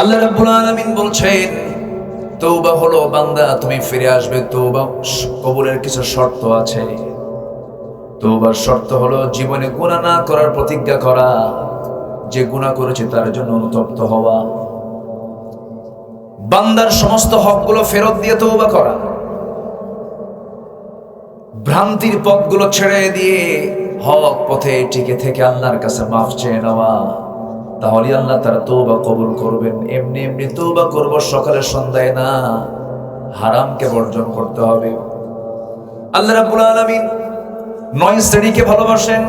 আল্লাহ রাব্বুল আলামিন বলছেন, তওবা হলো বান্দা তুমি ফিরে আসবে। তওবা কবুলের কিছু শর্ত আছে। তওবার শর্ত হলো জীবনে গুনাহ না করার প্রতিজ্ঞা করা, যে গুনাহ করেছে তার জন্য অনুতপ্ত হওয়া, বান্দার সমস্ত হকগুলো ফেরত দিয়ে তওবা করা, ভ্রান্তির পথগুলো ছেড়ে দিয়ে হক পথে টিকে থেকে আল্লাহর কাছে মাফ চেয়ে নেওয়া। তাহলে আল্লাহ তারা তওবা কবুল করবেন। এমনি এমনি তওবা করব সকালে সন্ধ্যায় না, হারামকে বর্জন করতে হবে। আল্লাহ রাব্বুল আলামিন 9 শ্রেণীকে ভালোবাসেন।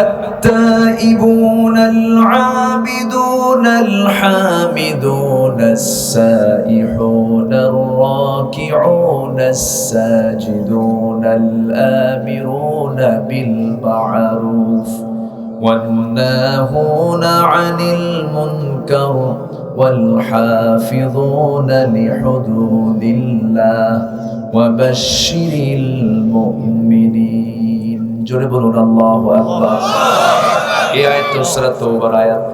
التائبون العابدون الحامدون السائحون الراكعون الساجدون الآمرون بالمعروف والناهون عن المنكر والحافظون لحدود الله وبشر المؤمنين। জোরে বলুন আল্লাহু আকবার। এই আয়াতটা সূরা তাওবার আয়াত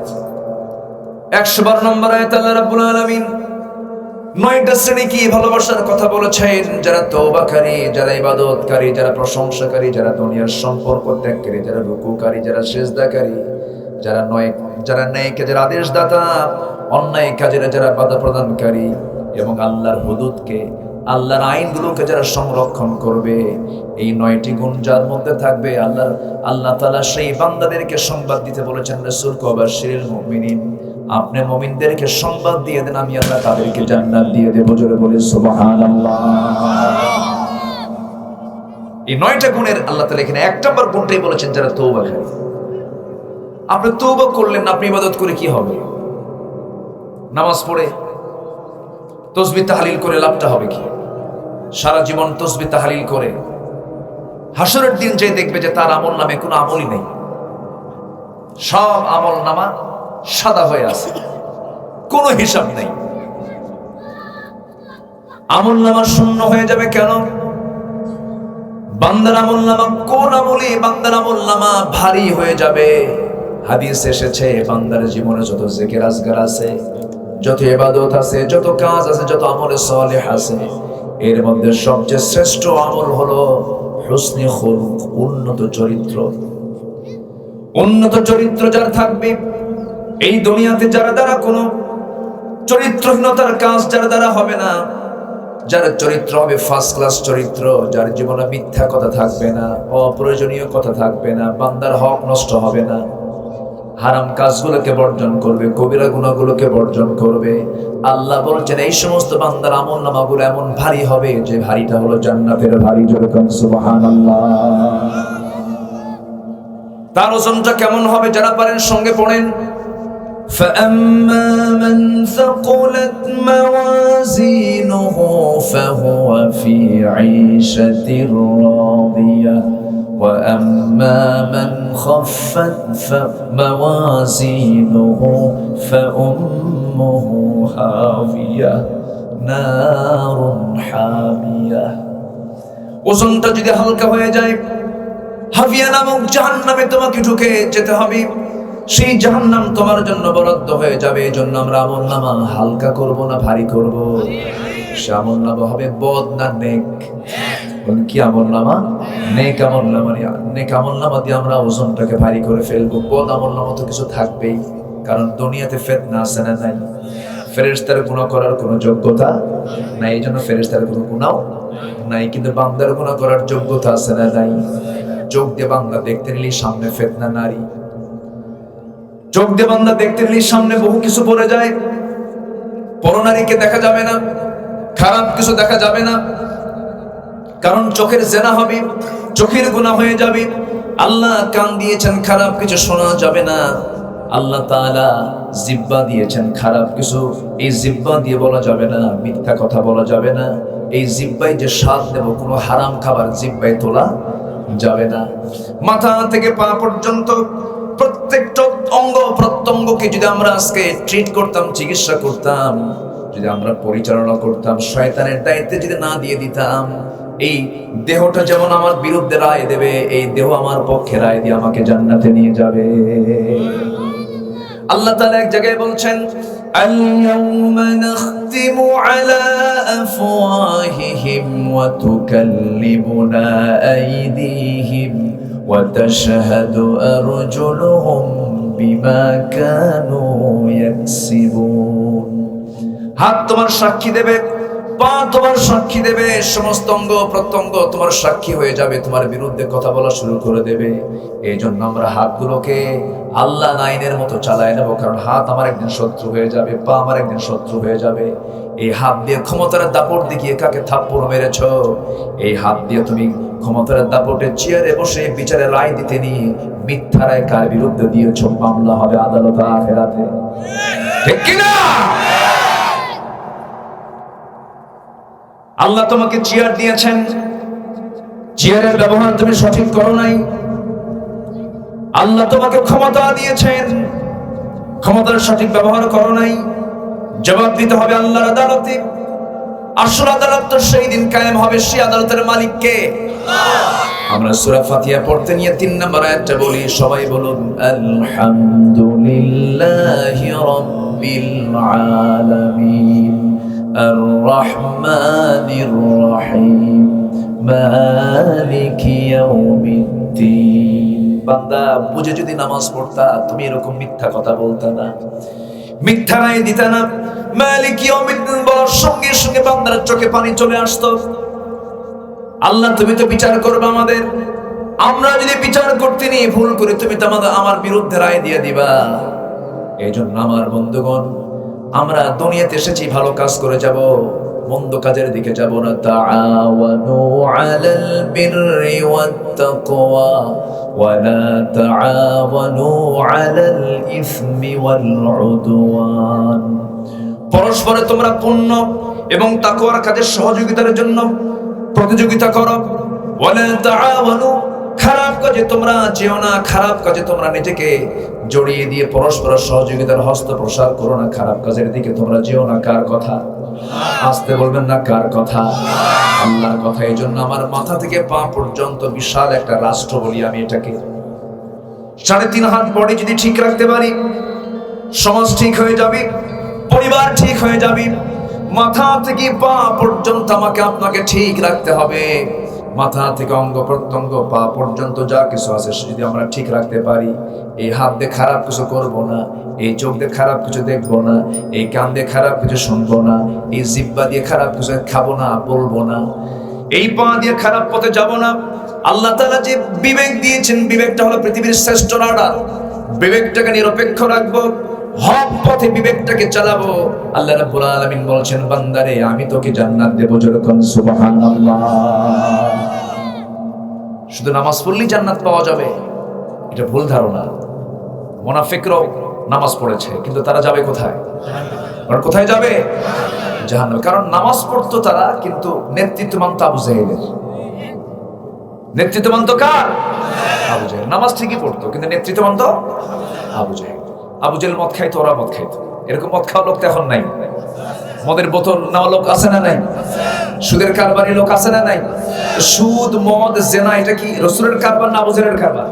112 নম্বর আয়াত। আল্লাহ রাব্বুল আলামিন 9টা শ্রেণী কি ভালোবাসার কথা বলেছেন। যারা তওবাকারী, যারা ইবাদতকারী, যারা প্রশংসাকারী, যারা দুনিয়ার সম্পর্ক ত্যাগকারী, যারা রুকুকারী, যারা সিজদাকারী, যারা ন্যায়কে যারা আদেশদাতা, অন্যায় কাজের যারা বাধা প্রদানকারী এবং আল্লাহর হুদুদকে, আল্লাহর আইনগুলোকে যারা সংরক্ষণ করবে, এই 9টি গুণ যার মধ্যে থাকবে, আল্লাহ তাআলা সেই বান্দাদেরকে সংবাদ দিতে বলেছেন রাসূলকে, ওয়াবাশশিরিল মুমিনিন, আপনি মুমিনদেরকে সংবাদ দিয়ে দেন আমি আল্লাহ তাদেরকে জান্নাত দিয়ে দেব। জোরে বলে সুবহানাল্লাহ। এই 9টা গুণের আল্লাহ তাআলা এখানে 1 নম্বর গুণটাই বলেছেন যারা তওবাকারী। আপনি তওবা করলেন, আপনি ইবাদত করে কি হবে? নামাজ পড়ে তাসবিহ তাহলিল করে লাভটা হবে কি? সারা জীবন তাসবিহ তাহলিল করে হাসরের দিন যে দেখবে যে তার আমল নামে কোনো আমলই নেই, সব আমল নামা সাদা হয়ে আছে, কোনো হিসাব নেই। আমল নামা শূন্য হয়ে যাবে কেন? বান্দার আমল নামা কোন আমলে বান্দার আমল নামা ভারী হয়ে যাবে। হাদিস এসেছে বান্দার জীবনে যত জিকির আজগার আছে, যত ইবাদত আছে, যত কাজ আছে, যত আমলে সালেহ আছে, এর মধ্যে সবচেয়ে শ্রেষ্ঠ আমল হলো হুসনে খুলুক, উন্নত চরিত্র। উন্নত চরিত্র যার থাকবে, এই দুনিয়াতে যারা দ্বারা কোনো চরিত্রহীনতার কাজ যারা দ্বারা হবে না, যার চরিত্র হবে ফার্স্ট ক্লাস চরিত্র, যার জীবনে মিথ্যা কথা থাকবে না, অপ্রয়োজনীয় কথা থাকবে না, বান্দার হক নষ্ট হবে না, হারাম কাজগুলোকে বর্জন করবে, কবিরা গুনাহগুলোকে বর্জন করবে। আল্লাহ বলছেন এই সমস্ত বান্দার আমলনামাগুলো এমন ভারী হবে যে ভারীটা হলো জান্নাতের ভারী। জোরে কোন সুবহানাল্লাহ। তার ওজনটা কেমন হবে যারা পারেন সঙ্গে পড়েন। فأما من ثقلت موازينه فهو في عيشة راضية وأما من خفت موازينه فأمه هاوية نار حامية। ওজনটা যদি হালকা হয়ে যায়, হাবিয়া নামক জাহান্নামে তোমাকে ঢুকে যেতে হবে। সেই জাহান্নাম তোমার জন্য বরাদ্দ হয়ে যাবে। এই জন্য আমরা আমলনামা হালকা করব না ভারী করব? সে আমলনামা হবে বদ না নেক? বলেন কি আমলনামা? নেক আমলনামা। নেক আমলনামা দিয়ে আমরা ওজনটাকে ভারী করে ফেলবো। বদ আমলনামা তো কিছু থাকবেই, কারণ দুনিয়াতে ফিতনা আছে না নাই? ফেরেশতার গুনাহ করার কোনো যোগ্যতা নাই, এই জন্য ফেরেশতার কোনো গুনাহ নাই, কিন্তু বান্দার গুনাহ করার যোগ্যতা আছে না নাই? চোখ দিয়ে বান্দা দেখতে নিলে সামনে ফিতনা নারী, চোখ দিয়ে বান্দা দেখতে নিলে সামনে বহু কিছু পড়ে যায়। পরনারীকে দেখা যাবে না, খারাপ কিছু দেখা যাবে না, কারণ চোখের জেনা হবে, চোখের গুনাহ হয়ে যাবে। আল্লাহ কান দিয়েছেন, খারাপ কিছু শোনা যাবে না। আল্লাহ তাআলা জিহ্বা দিয়েছেন, খারাপ কিছু এই জিহ্বা দিয়ে বলা যাবে না, মিথ্যা কথা বলা যাবে না। এই জিহ্বায় যে স্বাদ দেব, কোনো হারাম খাবার জিহ্বায় তোলা যাবে না। মাথা থেকে পা পর্যন্ত প্রত্যেকটা অঙ্গ প্রত্যঙ্গকে যদি আমরা আজকে ট্রিট করতাম, চিকিৎসা করতাম, যদি আমরা পরিচালনা করতাম, শয়তানের দায়িত্বে যদি না দিয়ে দিতাম, এই দেহটা যেমন আমার বিরুদ্ধে রায় দেবে, এই দেহ আমার পক্ষে রায় দিয়ে আমাকে জান্নাতে নিয়ে যাবে। আল্লাহ তাআলা এক জায়গায় বলছেন اليوم نختم على أفواههم وتكلمنا أيديهم وتشهد أرجلهم بما كانوا يكسبون হাত তোমার সাক্ষী দেবে, পা তোমার সাক্ষী দেবে, সমস্ত অঙ্গ প্রত্যঙ্গ তোমার সাক্ষী হয়ে যাবে, তোমার বিরুদ্ধে কথা বলা শুরু করে দেবে। এই জন্য আমরা হাতগুলোকে আল্লাহ আইনের মতো চালায় নেবো, কারণ হাত আমার একদিন শত্রু হয়ে যাবে, পা আমার একদিন শত্রু হয়ে যাবে। এই হাত দিয়ে ক্ষমতার দাপট দেখিয়ে কাকে থাপ্পড় মেরেছ, এই হাত দিয়ে তুমি ক্ষমতার দাপটে চেয়ারে বসে বিচারে রায় দিতে নিয়ে মিথ্যা রায় কার বিরুদ্ধে দিয়েছ, মামলা হবে আদালতে আখিরাতে, ঠিক কিনা? আল্লাহ তোমাকে চেয়ার দিয়েছেন, চেয়ারের ব্যবহার তুমি সঠিক করো নাই। আল্লাহ তোমাকে ক্ষমতা দিয়েছেন, ক্ষমতার সঠিক ব্যবহার করো নাই, জবাব দিতে হবে আল্লাহর আদালতে। আসল আদালত তো সেই দিন কায়েম হবে, সেই আদালতের মালিক কে? আমরা সূরা ফাতিহা পড়তে নিয়ে 3 নম্বর আয়াতটা বলি, সবাই বলুন আলহামদুলিল্লাহি রাব্বিল আলামিন আর-রাহমানির রহিম মালিকি ইয়াউমিদ্দিন। বান্দা বুঝে যদি নামাজ পড়তা, তুমি এরকম মিথ্যা কথা বলতা না, মিথ্যা রায় দিতা না। মালিকি ইয়াউমিদ্দিন বলার সঙ্গে সঙ্গে বান্দার চোখে পানি চলে আসতো। আল্লাহ তুমি তো বিচার করবে আমাদের, আমরা যদি বিচার করতে নিয়ে ভুল করি তুমি তো আমার বিরুদ্ধে রায় দিয়ে দিবা। এই জন্য আমার বন্ধুগণ, আমরা দুনিয়াতে এসেছি ভালো কাজ করে যাব, মন্দ কাজের দিকে যাব না। তাআওয়ানু আলাল বিররি ওয়াত তাকওয়া ওয়া লা তাআওয়ানু আলাল ইসমি ওয়াল উদওয়ান। পরস্পরে তোমরা পুণ্য এবং তাকওয়ার কাজের সহযোগিতার জন্য প্রতিযোগিতা করো। ওয়া লা তাআওয়ানু, খারাপ কাজে তোমরা যেও না, খারাপ কাজে তোমরা নিজেকে জড়িয়ে দিয়ে পরস্পর সহযোগিতার হস্ত প্রসার করো না। খারাপ কাজের দিকে তোমরা যেও না। কার কথা? আসতে বলবেন না, কার কথা? আল্লাহর কথা। এই জন্য আমার মাথা থেকে পা পর্যন্ত বিশাল একটা রাষ্ট্র বলি আমি এটাকে। 3.5 হাত বডি যদি ঠিক রাখতে পারি, সমাজ ঠিক হয়ে যাবে, পরিবার ঠিক হয়ে যাবে। মাথা থেকে পা পর্যন্ত আমাকে আপনাকে ঠিক রাখতে হবে। মাথা থেকে অঙ্গ প্রত্যঙ্গ পা পর্যন্ত যা কিছু আছে যদি আমরা ঠিক রাখতে পারি, এই হাত দিয়ে খারাপ কিছু করব না, এই চোখ দিয়ে খারাপ কিছু দেখবো না, এই কান দিয়ে খারাপ কিছু শুনবো না, এই জিহ্বা দিয়ে খারাপ কিছু খাবো না, বলবো না, এই পা দিয়ে খারাপ পথে যাব না। আল্লাহ তাআলা যে বিবেক দিয়েছেন, বিবেকটা হলো পৃথিবীর শ্রেষ্ঠ রাডার। বিবেকটাকে নিরপেক্ষ রাখবো, হক পথে বিবেকটাকে চালাবো। আল্লাহ রাব্বুল আলামিন বলছেন, বান্দারে আমি তোকে জান্নাত দেব। যেরকম সুবহানাল্লাহ। শুধু নামাজ পড়লেই জান্নাত পাওয়া যাবে, এটা ভুল ধারণা। মুনাফিকরাও নামাজ পড়েছে, কিন্তু তারা যাবে কোথায়? আর কোথায় যাবে? জাহান্নামে। কারণ নামাজ পড়তো তারা, কিন্তু নেতৃত্ব মানত আবু জাহেলের। নেতৃত্ব মানত কার? আবু জাহেল। নামাজ ঠিকই পড়তো, কিন্তু নেতৃত্ব মানত আবু জাহেল। আবু জাহেল মদ খাইতো, ওরা মদ খাইতো। এরকম মদ খাওয়া লোক তো এখন নাই। মদের বোতল নেওয়া লোক আছে না নাই? সুদের কারবারি লোক আছে না নাই? সুদ, মদ, জেনা, এটা কি রাসূলের কারবার না আবু জাহেলের কারবার?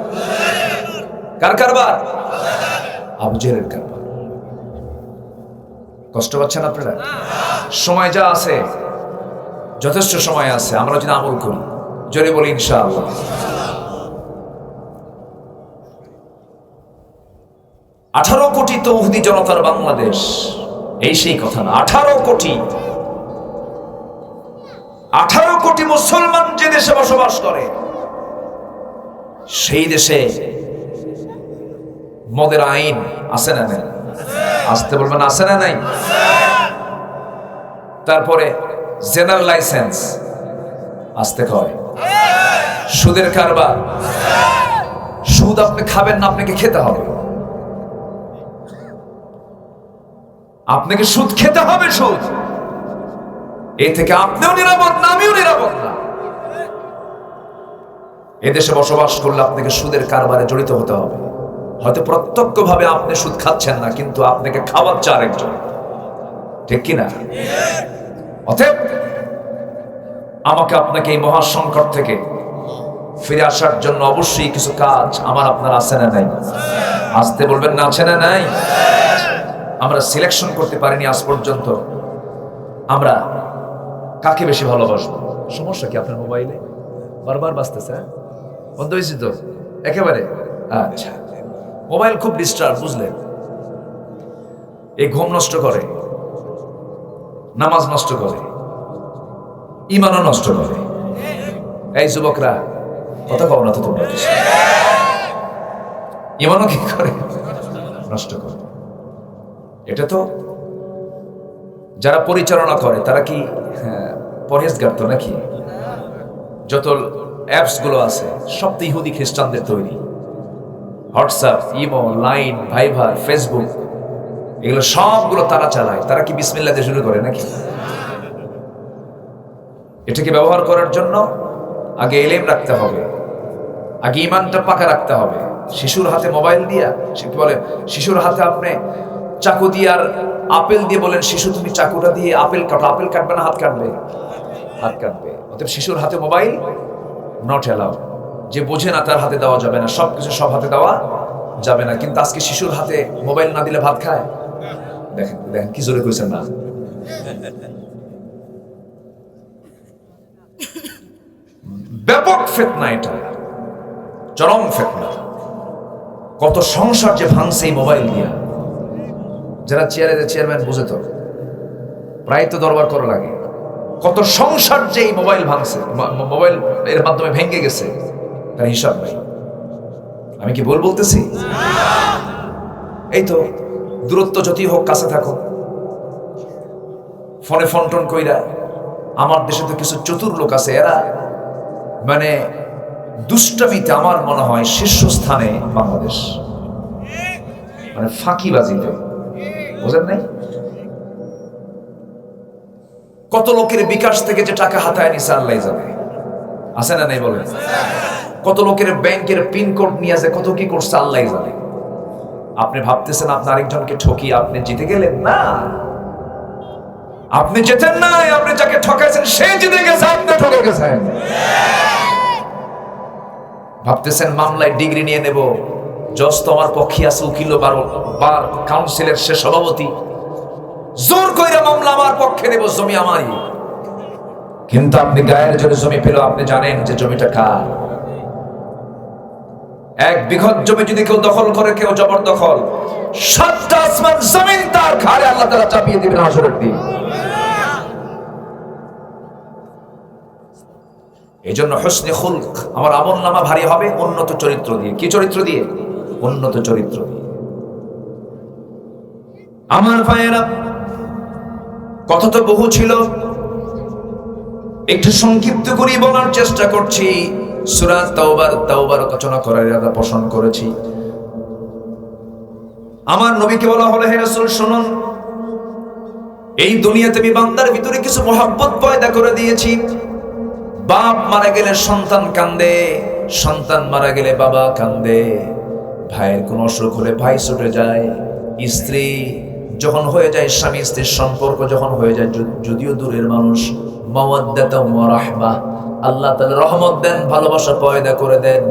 কার কারবার? আবু জাহেলের কারবার। কষ্ট পাচ্ছেন আপনারা? সময় যা আছে, যথেষ্ট সময় আছে, আমরা যদি আমল করি, জোরে বলি ইনশাআল্লাহ। 18 কোটি তৌহিদি জনতার বাংলাদেশ, এই সেই কথা না। 18 কোটি মুসলমান যে দেশে বসবাস করে, সেই দেশে মদের আইন আছে না নাই? আসতে বলবেন, আছে না নাই? তারপরে জেনারেল লাইসেন্স আসতে কয়। সুদের কারবার, সুদ আপনি খাবেন না, আপনাকে খেতে হবে। আপনাকে সুদ খেতে হবে। সুদ, এ থেকে আপনিও নিরাপদ না, আমিও নিরাপদ না। এদেশে বসবাস করলে আপনাকে সুদের কারবারে জড়িত হতে হবে। হয়তো প্রত্যক্ষভাবে আপনি সুদ খাচ্ছেন না, কিন্তু আপনাকে খাওয়াচ্ছে আরেকজন, ঠিক কিনা? অতএব আমাকে আপনাকে এই মহা সংকট থেকে ফিরে আসার জন্য অবশ্যই কিছু কাজ আমার আপনার আছে না নাই? আসতে বলবেন না, আছে না নাই? আমরা সিলেকশন করতে পারিনি আজ পর্যন্ত আমরা কাকে বেশি ভালোবাসবো। সমস্যা কি আপনার মোবাইলে বারবার বাজতেছে? বন্ধ হয়েছে তো একেবারে? আচ্ছা, মোবাইল খুব ডিস্টার্ব, বুঝলেন? এই ঘুম নষ্ট করে, নামাজ নষ্ট করে, ইমানও নষ্ট করে। এই যুবকরা কথা কও না তো তোমরা, ইমানও কি করে? নষ্ট করে। এটা তো যারা পরিচালনা করে তারা কি পরহেজগার তো নাকি? যত অ্যাপস গুলো আছে সব তো ইহুদি খ্রিস্টানদের তৈরি। হোয়াটসঅ্যাপ, ইমো, লাইন, ভাইবার, ফেসবুক, এগুলো সবগুলো তারা চালায়। তারা কি বিসমিল্লাহ দিয়ে শুরু করে নাকি? এটাকে ব্যবহার করার জন্য আগে ইলম রাখতে হবে, আগে ইমানটা পাকা রাখতে হবে। শিশুর হাতে মোবাইল দিয়া, সে কি বলে, শিশুর হাতে আপনি চাকু দিয়ে আর আপেল দিয়ে বলেন, শিশু তুমি চাকুটা দিয়ে আপেল কাটো, আপেল কাটবে না হাত কাটবে? হাত কাটবে। অতএব শিশুর হাতে মোবাইল নট অ্যালাউ। যে বোঝে না তার হাতে দেওয়া যাবে না, সবকিছু সব হাতে দেওয়া যাবে না। কিন্তু আজকে শিশুর হাতে মোবাইল না দিলে ভাত খায়? দেখেন দেখেন কি জোরে কইছেন না? ব্যাপক ফিতনা, এটা চরম ফিতনা। কত সংসার যে ভাঙছে এই মোবাইল দিয়া। যারা চেয়ারম্যান বুঝে তো, প্রায় তো দরবার করা লাগে। কত সংসার যে এই মোবাইল ভাঙছে, মোবাইল এর মাধ্যমে ভেঙে গেছে, তার হিসাব নাই। আমি কি বলতেছি? এই তো দূরত্ব যতই হোক কাছে থাকো, ফোনে ফোন টোন কইরা। আমার দেশে তো কিছু চতুর লোক আছে, এরা মানে দুষ্টামিতে আমার মনে হয় শীর্ষস্থানে বাংলাদেশ, মানে ফাঁকিবাজিতে, বুঝেন নাই? কত লোকের বিকাশ থেকে যে টাকা হাতায় নিছে আল্লাহ জানে, আছে না নাই বলেন? কত লোকের ব্যাংকের পিন কোড নিয়ে আছে, কত কি করছে আল্লাহ জানে। আপনি ভাবতেছেন আপনি আরেকজনকে ঠকিয়ে আপনি জিতে গেলেন? না, আপনি জেতেন নাই, আপনি যাকে ঠকাইছেন সে জিতে গেছে, আপনি ঠকে গেছেন। ভাবতেছেন মামলায় ডিগ্রি নিয়ে নেব, জজ তো আমার পক্ষে আছে, উকিল বার কাউন্সিলের সে সভাপতি, জোর কইরা মামলা আমার পক্ষে নেব, জমি আমারই। কিন্তু আপনি গায়ের জোরে জমি পেল, আপনি জানেন যে জমিটা কার? 1 বিঘত জমি যদি কেউ দখল করে, কেউ জবরদখল, 7টা আসমান জমিন তার ঘাড়ে আল্লাহ তাআলা চাপিয়ে দিবেন হাসরের দিন। এই জন্য হুসনে খুলক, আমার আমলনামা ভারী হবে উন্নত চরিত্র দিয়ে। কি চরিত্র দিয়ে? উন্নত চরিত্র দিয়ে। আমার ভাইয়েরা, কথা তো বহু ছিল, একটু সংক্ষিপ্ত করে বলার চেষ্টা করছি। সূরা তাওবার আলোচনা করার ইরাদা পোষণ করেছি। আমার নবীকে বলা হলো, হে রাসূল শুনুন, এই দুনিয়াতে আমি বান্দার ভিতরে কিছু মহব্বত পয়দা করে দিয়েছি। বাপ মারা গেলে সন্তান কান্দে, সন্তান মারা গেলে বাবা কান্দে, ভাইয়ের কোন অসুখ হলে ভাই ছুটে যায়, স্ত্রী যখন হয়ে যায়, স্বামী স্ত্রীর সম্পর্ক যখন হয়ে যায়, যদিও দূরের মানুষ, মাওয়াদ্দাতাও ওয়া রাহমাহ, আল্লাহ তাআলা রহমত দেন, ভালোবাসা পয়দা করে দেন।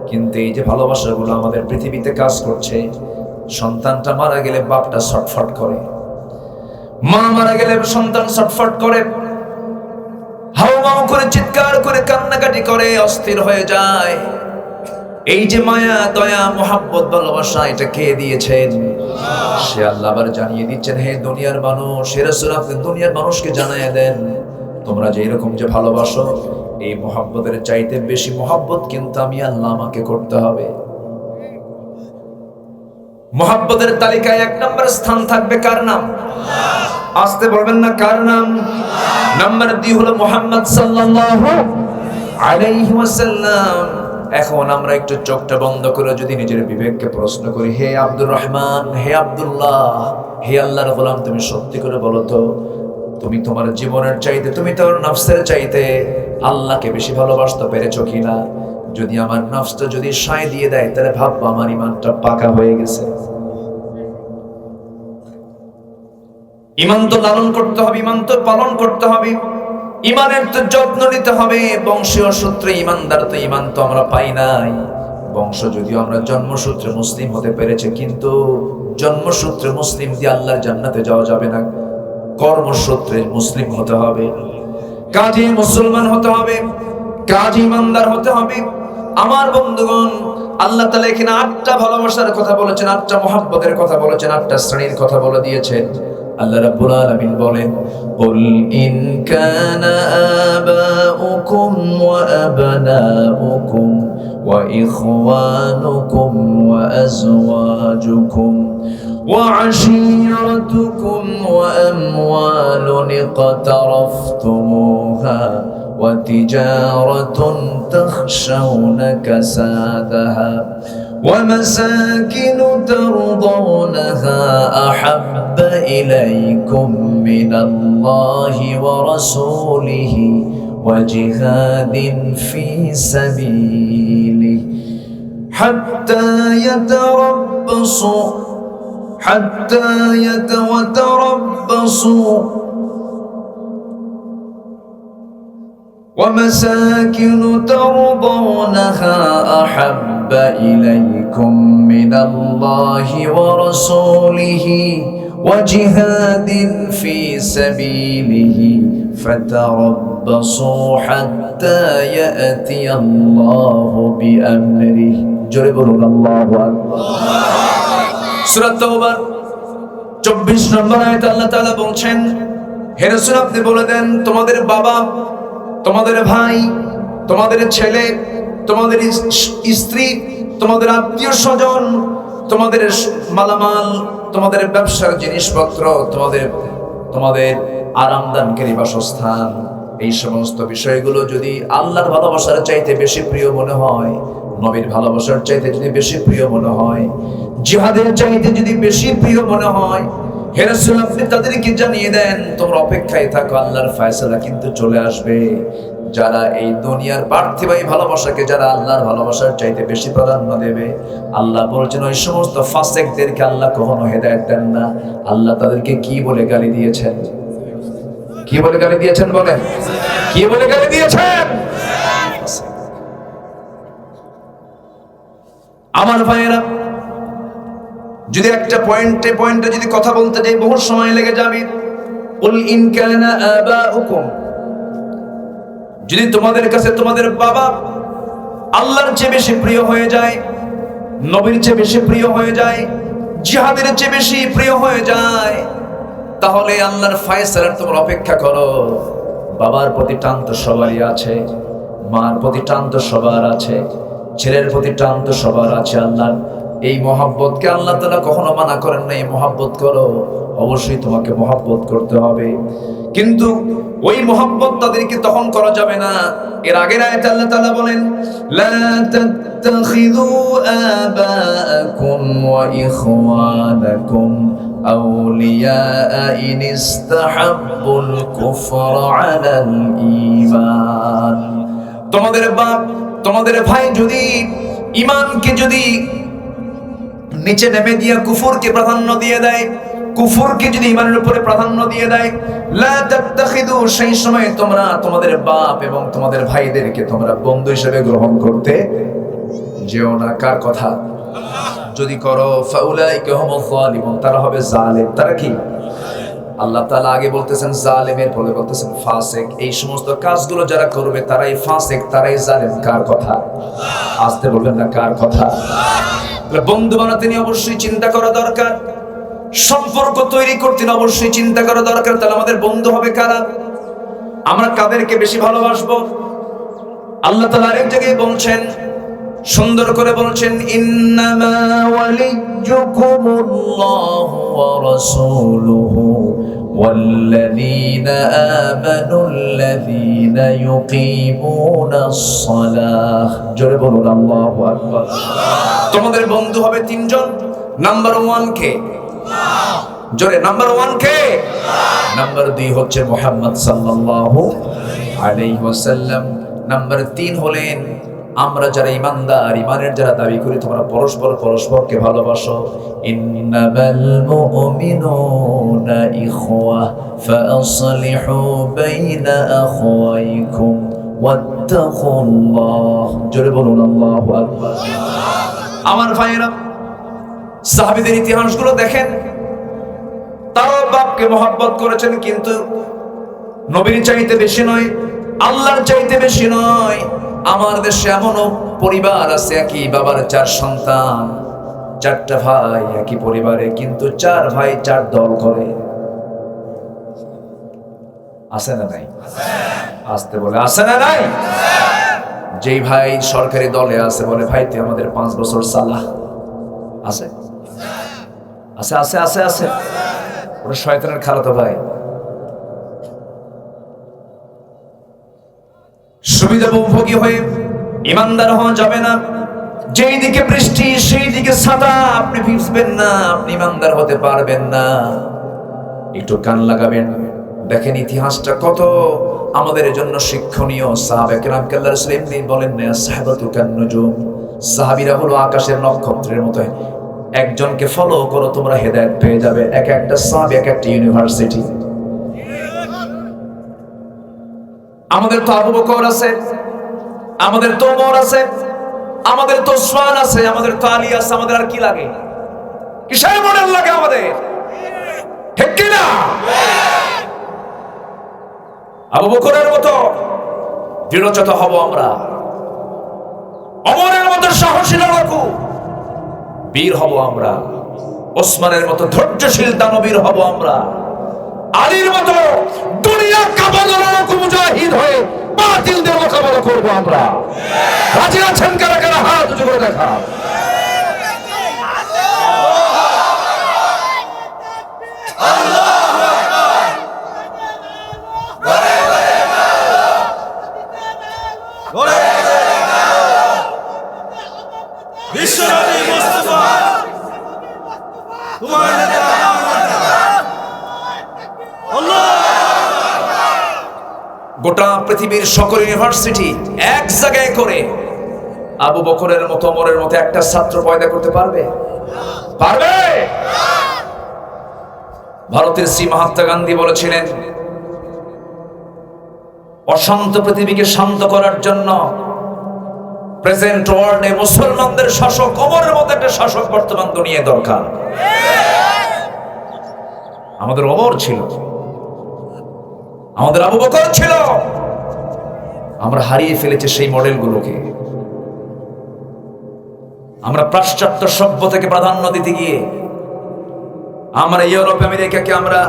কিন্তু এই যে ভালোবাসাগুলো আমাদের পৃথিবীতে কাজ করছে, সন্তানটা মারা গেলে বাপটা ছটফট করে, মা মারা গেলে সন্তান ছটফট করে, হাউমাউ করে চিৎকার করে কান্নাকাটি করে, অস্থির হয়ে যায়। এই যে মায়া, দয়া, মোহাব্বত, ভালোবাসা, এটা কে দিয়েছেন? সে আল্লাহ আবার জানিয়ে দিচ্ছেন, হে দুনিয়ার মানুষ, হে রাসূল আপনি দুনিয়ার মানুষকে জানিয়ে দেন, তোমরা যে এরকম যে ভালোবাসো, এই মোহাব্বতের চাইতে বেশি মোহাব্বত কিন্তু আমি আল্লাহ আমাকে করতে হবে। মোহাব্বতের তালিকায় 1 নম্বর স্থান থাকবে কার নাম? আসতে বলবেন না, কার নাম? নাম্বার 2 হলো মুহাম্মদ সাল্লাল্লাহু আলাইহি ওয়াসাল্লাম। এখন আমরা একটু চোখটা বন্ধ করে যদি নিজের বিবেককে প্রশ্ন করি, হে আব্দুর রহমান, হে আব্দুল্লাহ, হে আল্লাহর গোলাম, তুমি সত্যি করে বলো তো, তুমি তোমার জীবনের চাইতে, তুমি তোমার নফসের চাইতে আল্লাহকে বেশি ভালোবাসতে পেরেছো কিনা? যদি আমার নফসটা যদি সায় দিয়ে দেয়, তাহলে ভাববো আমার ইমানটা পাকা হয়ে গেছে। ইমান তো লালন করতে হবে, ইমান তো পালন করতে হবে, ইমানের তো যত্ন নিতে হবে। বংশীয় সূত্রে ইমানদার তো ইমান তো আমরা পাই নাই। বংশ যদিও আমরা জন্মসূত্রে মুসলিম হতে পেরেছে, কিন্তু জন্মসূত্রে মুসলিম দিয়ে আল্লাহর জান্নাতে যাওয়া যাবে না, কর্মসূত্রে মুসলিম হতে হবে, কাজী মুসলমান হতে হবে, কাজী ইমানদার হতে হবে। আমার বন্ধুগণ, আল্লাহ তাআলা এখানে 8টা ভালোবাসার কথা বলেছেন, 8টা মহব্বতের কথা বলেছেন, 8টা শ্রেণীর কথা বলে দিয়েছেন। আল্লাহ রাব্বুল আলামিন বলেন, কুল ইন কানা আবাউকুম ওয়া আবনাউকুম ওয়া ইখওয়ানুকুম ওয়া আজওয়াজুকুম ওয়া আশীরাতুকুম ওয়া আমওয়ালুন ইqtaraftumuha ওয়া তিজারাতুন তাখশাউনা কাসাদাহা ومساكن ترضونها أحب إليكم من الله ورسوله وجهاد في سبيله حتى يتربصوا ومساكن ترضونها أحب إليكم من الله ورسوله وجهاد في سبيله فتربصوا حتى يأتي الله بأمره جربوا الله أكبر সূরা তাওবার 24 নম্বর আয়াতে আল্লাহ তাআলা বলছেন, হে রাসূল আপনি বলে দেন, তোমাদের বাবা, তোমাদের ভাই, তোমাদের ছেলে, তোমাদের স্ত্রী, তোমাদের আত্মীয় স্বজন, তোমাদের মালামাল, তোমাদের ব্যবসার জিনিসপত্র, তোমাদের আরামদানকারী বাসস্থান, এই সমস্ত বিষয়গুলো যদি আল্লাহর ভালোবাসার চাইতে বেশি প্রিয় মনে হয়, নবীর ভালোবাসার চাইতে যদি বেশি প্রিয় মনে হয়, জিহাদের চাইতে যদি বেশি প্রিয় মনে হয়, হে রাসূল আপনি তাদেরকে জানিয়ে দেন, তোমরা অপেক্ষায় থাকো, আল্লাহর ফয়সালা কিন্তু চলে আসবে। যারা এই দুনিয়ার পার্থিব ভালোবাসাকে যারা আল্লাহর ভালোবাসার চাইতে বেশি প্রাধান্য দেবে, আল্লাহ বলছেন ওই সমস্ত ফাসিকদেরকে আল্লাহ কখনো হেদায়েত দেন না। আল্লাহ তাদেরকে কি বলে গালি দিয়েছেন? কি বলে গালি দিয়েছেন বলেন? কি বলে গালি দিয়েছেন? আমার ভাইয়েরা, যদি একটা পয়েন্টে যদি কথা বলতে যাই বহু সময় লেগে যাবে। কুল ইন কানা আবাউকুম, যদি তোমাদের কাছে তোমাদের বাবা আল্লাহর চেয়ে বেশি প্রিয় হয়ে যায়, নবীর চেয়ে বেশি প্রিয় হয়ে যায়, জিহাদের চেয়ে বেশি প্রিয় হয়ে যায়, তাহলে আল্লাহর ফয়সালার তোমরা অপেক্ষা করো। বাবার প্রতি টান তো সবারই আছে, মার প্রতি টান তো সবার আছে, ছেলের প্রতি টান তো সবার আছে। আল্লাহর এই মহব্বতকে আল্লাহ তাআলা কখনো মানা করেন না, এই মহব্বত করো, অবশ্যই তোমাকে মহব্বত করতে হবে। কিন্তু ওই মহব্বত তাদেরকে তখন করা যাবে না। এর আগের আয়াতে আল্লাহ তাআলা বলেন, লা তাত্তাখিযু আবাআকুম ওয়া ইখওয়ানাকুম আউলিয়া ইন ইসতাহাব্বুল কুফরা আলাল ঈমান। তোমাদের বাপ, তোমাদের ভাই যদি ঈমানকে যদি নিচে নেমে দিয়ে কুফরকে প্রাধান্য দিয়ে দেয়, কুফরকে যদি ঈমানের উপরে প্রাধান্য দিয়ে দেয়, লা তাত্তাখিযু, সেই সময় তোমরা তোমাদের বাপ এবং তোমাদের ভাইদেরকে তোমরা বন্ধু হিসেবে গ্রহণ করতে যেও না। কার কথা? যদি করো ফাউলাইকা হুমুয যালিমুন, তারা হবে জালেম। তারা কি? আল্লাহ তাআলা আগে বলতেছেন জালেমের, পরে বলতেছেন ফাসিক। এই সমস্ত কাজগুলো যারা করবে তারাই ফাসিক, তারাই জালেম। কার কথা? আসতে বলবেন না, কার কথা? বন্ধু বানাতে নিয়ে অবশ্যই চিন্তা করা দরকার, সম্পর্ক তৈরি করতে অবশ্যই চিন্তা করা দরকার। তাহলে আমাদের বন্ধু হবে কারা? আমরা কাদেরকে বেশি ভালোবাসবো? আল্লাহ তাআলা আরেক জায়গায় বলছেন, সুন্দর করে বলছেন, ইন্নামা ওয়ালিয়্যুকুমুল্লাহু ওয়া রাসূলুহু ওয়াল্লাযীনা আমানুল্লাযীনা ইউকিমুনাস সালাহ। জোরে বলুন আল্লাহু আকবার। তোমাদের বন্ধু হবে তিনজন। নাম্বার 1 কে? জোরে, নাম্বার 1 কে? নাম্বার 2 হচ্ছে মুহাম্মদ সাল্লাল্লাহু আলাইহি ওয়াসাল্লাম। নাম্বার 3 হলেন আমরা যারা ঈমানদার, ঈমানের যারা দাবি করি, তোমরা পরস্পরকে ভালোবাসো। ইন্নামাল মুমিনুনা ইখওয়া ফাআসলিহু বাইনা আখওয়াইকুম ওয়াত্তাকুল্লাহ। জোরে বলুন আল্লাহু আকবার। আমার ভাইরা, সাহাবীদের ইতিহাসগুলো দেখেন, তারাও বাপকে মহব্বত করেছেন, কিন্তু নবীর চাইতে বেশি নয়, আল্লাহর চাইতে বেশি নয়। আমার দেশে এমনও পরিবার আছে, একই বাবার 4 সন্তান, 4টা ভাই একই পরিবারে, কিন্তু 4 ভাই 4 দল করে। আছে না নাই? আসতে বলে আছে না নাই? যেই ভাই সরকারি দলে আছে বলে ভাই তুই আমাদের 5 বছর সালাহ। আছে আছে আছে আছে আছে ওরা শয়তানের খালাতো ভাই। সুবিধাভোগী হয়ে ইমানদার হওয়া যাবে না। যেই দিকে বৃষ্টি সেই দিকে ছাতা, আপনি ভিজবেন না, আপনি ইমানদার হতে পারবেন না। একটু কান লাগাবেন, দেখেন ইতিহাসটা কত আমাদের জন্য শিক্ষণীয়। সাহাবা কেরাম আল্লাহর রাসূল এমনি বলেন না, সাহাবাতু কান নুজুম, সাহাবীরা হলো আকাশের নক্ষত্রের মতো, একজনকে ফলো করো তোমরা হেদায়েত পেয়ে যাবে। এক একটা সাহাবী এক একটা ইউনিভার্সিটি। আমাদের তো আবু বকর আছে, আমাদের তো ওমর আছে, আমাদের তো উসমান আছে, আমাদের তো আলী আছে, আমাদের আর কি লাগে? কিসের মডেল লাগে আমাদের? ঠিক কি না? আবু বকরের মতো দৃঢ়চেত হব আমরা, ওমরের মতো সাহসী লড়াকু বীর হব আমরা, ওসমানের মতো ধৈর্যশীল দানবীর হব আমরা, আলীর মতো দুনিয়া কাঁপানো লড়াকু মুজাহিদ হয়ে বাতিলদের মোকাবেলা করব আমরা। রাজি আছেন কারা কারা? হাত উঁচু করে দেখা। গোটা পৃথিবীর সকল ইউনিভার্সিটি এক জায়গায় করে আবু বকরের মতো ওমরের মতো একটা ছাত্র পয়দা করতে পারবে? পারবে? ভারতের শ্রী মহাত্মা গান্ধী বলেছিলেন, অশান্ত পৃথিবীকে শান্ত করার জন্য প্রেজেন্ট ওয়ার্ল্ডে মুসলমানদের শাসক ওমরের মতো একটা শাসক বর্তমান দুনিয়ায় দরকার। আমাদের ওমর ছিল, আমাদের আবু বকর ছিল, আমরা হারিয়ে ফেলেছি সেই মডেলগুলোকে। আমরা পাশ্চাত্য সভ্যতাকে প্রাধান্য দিতে গিয়ে, আমরা ইউরোপ আমেরিকাকে আমরা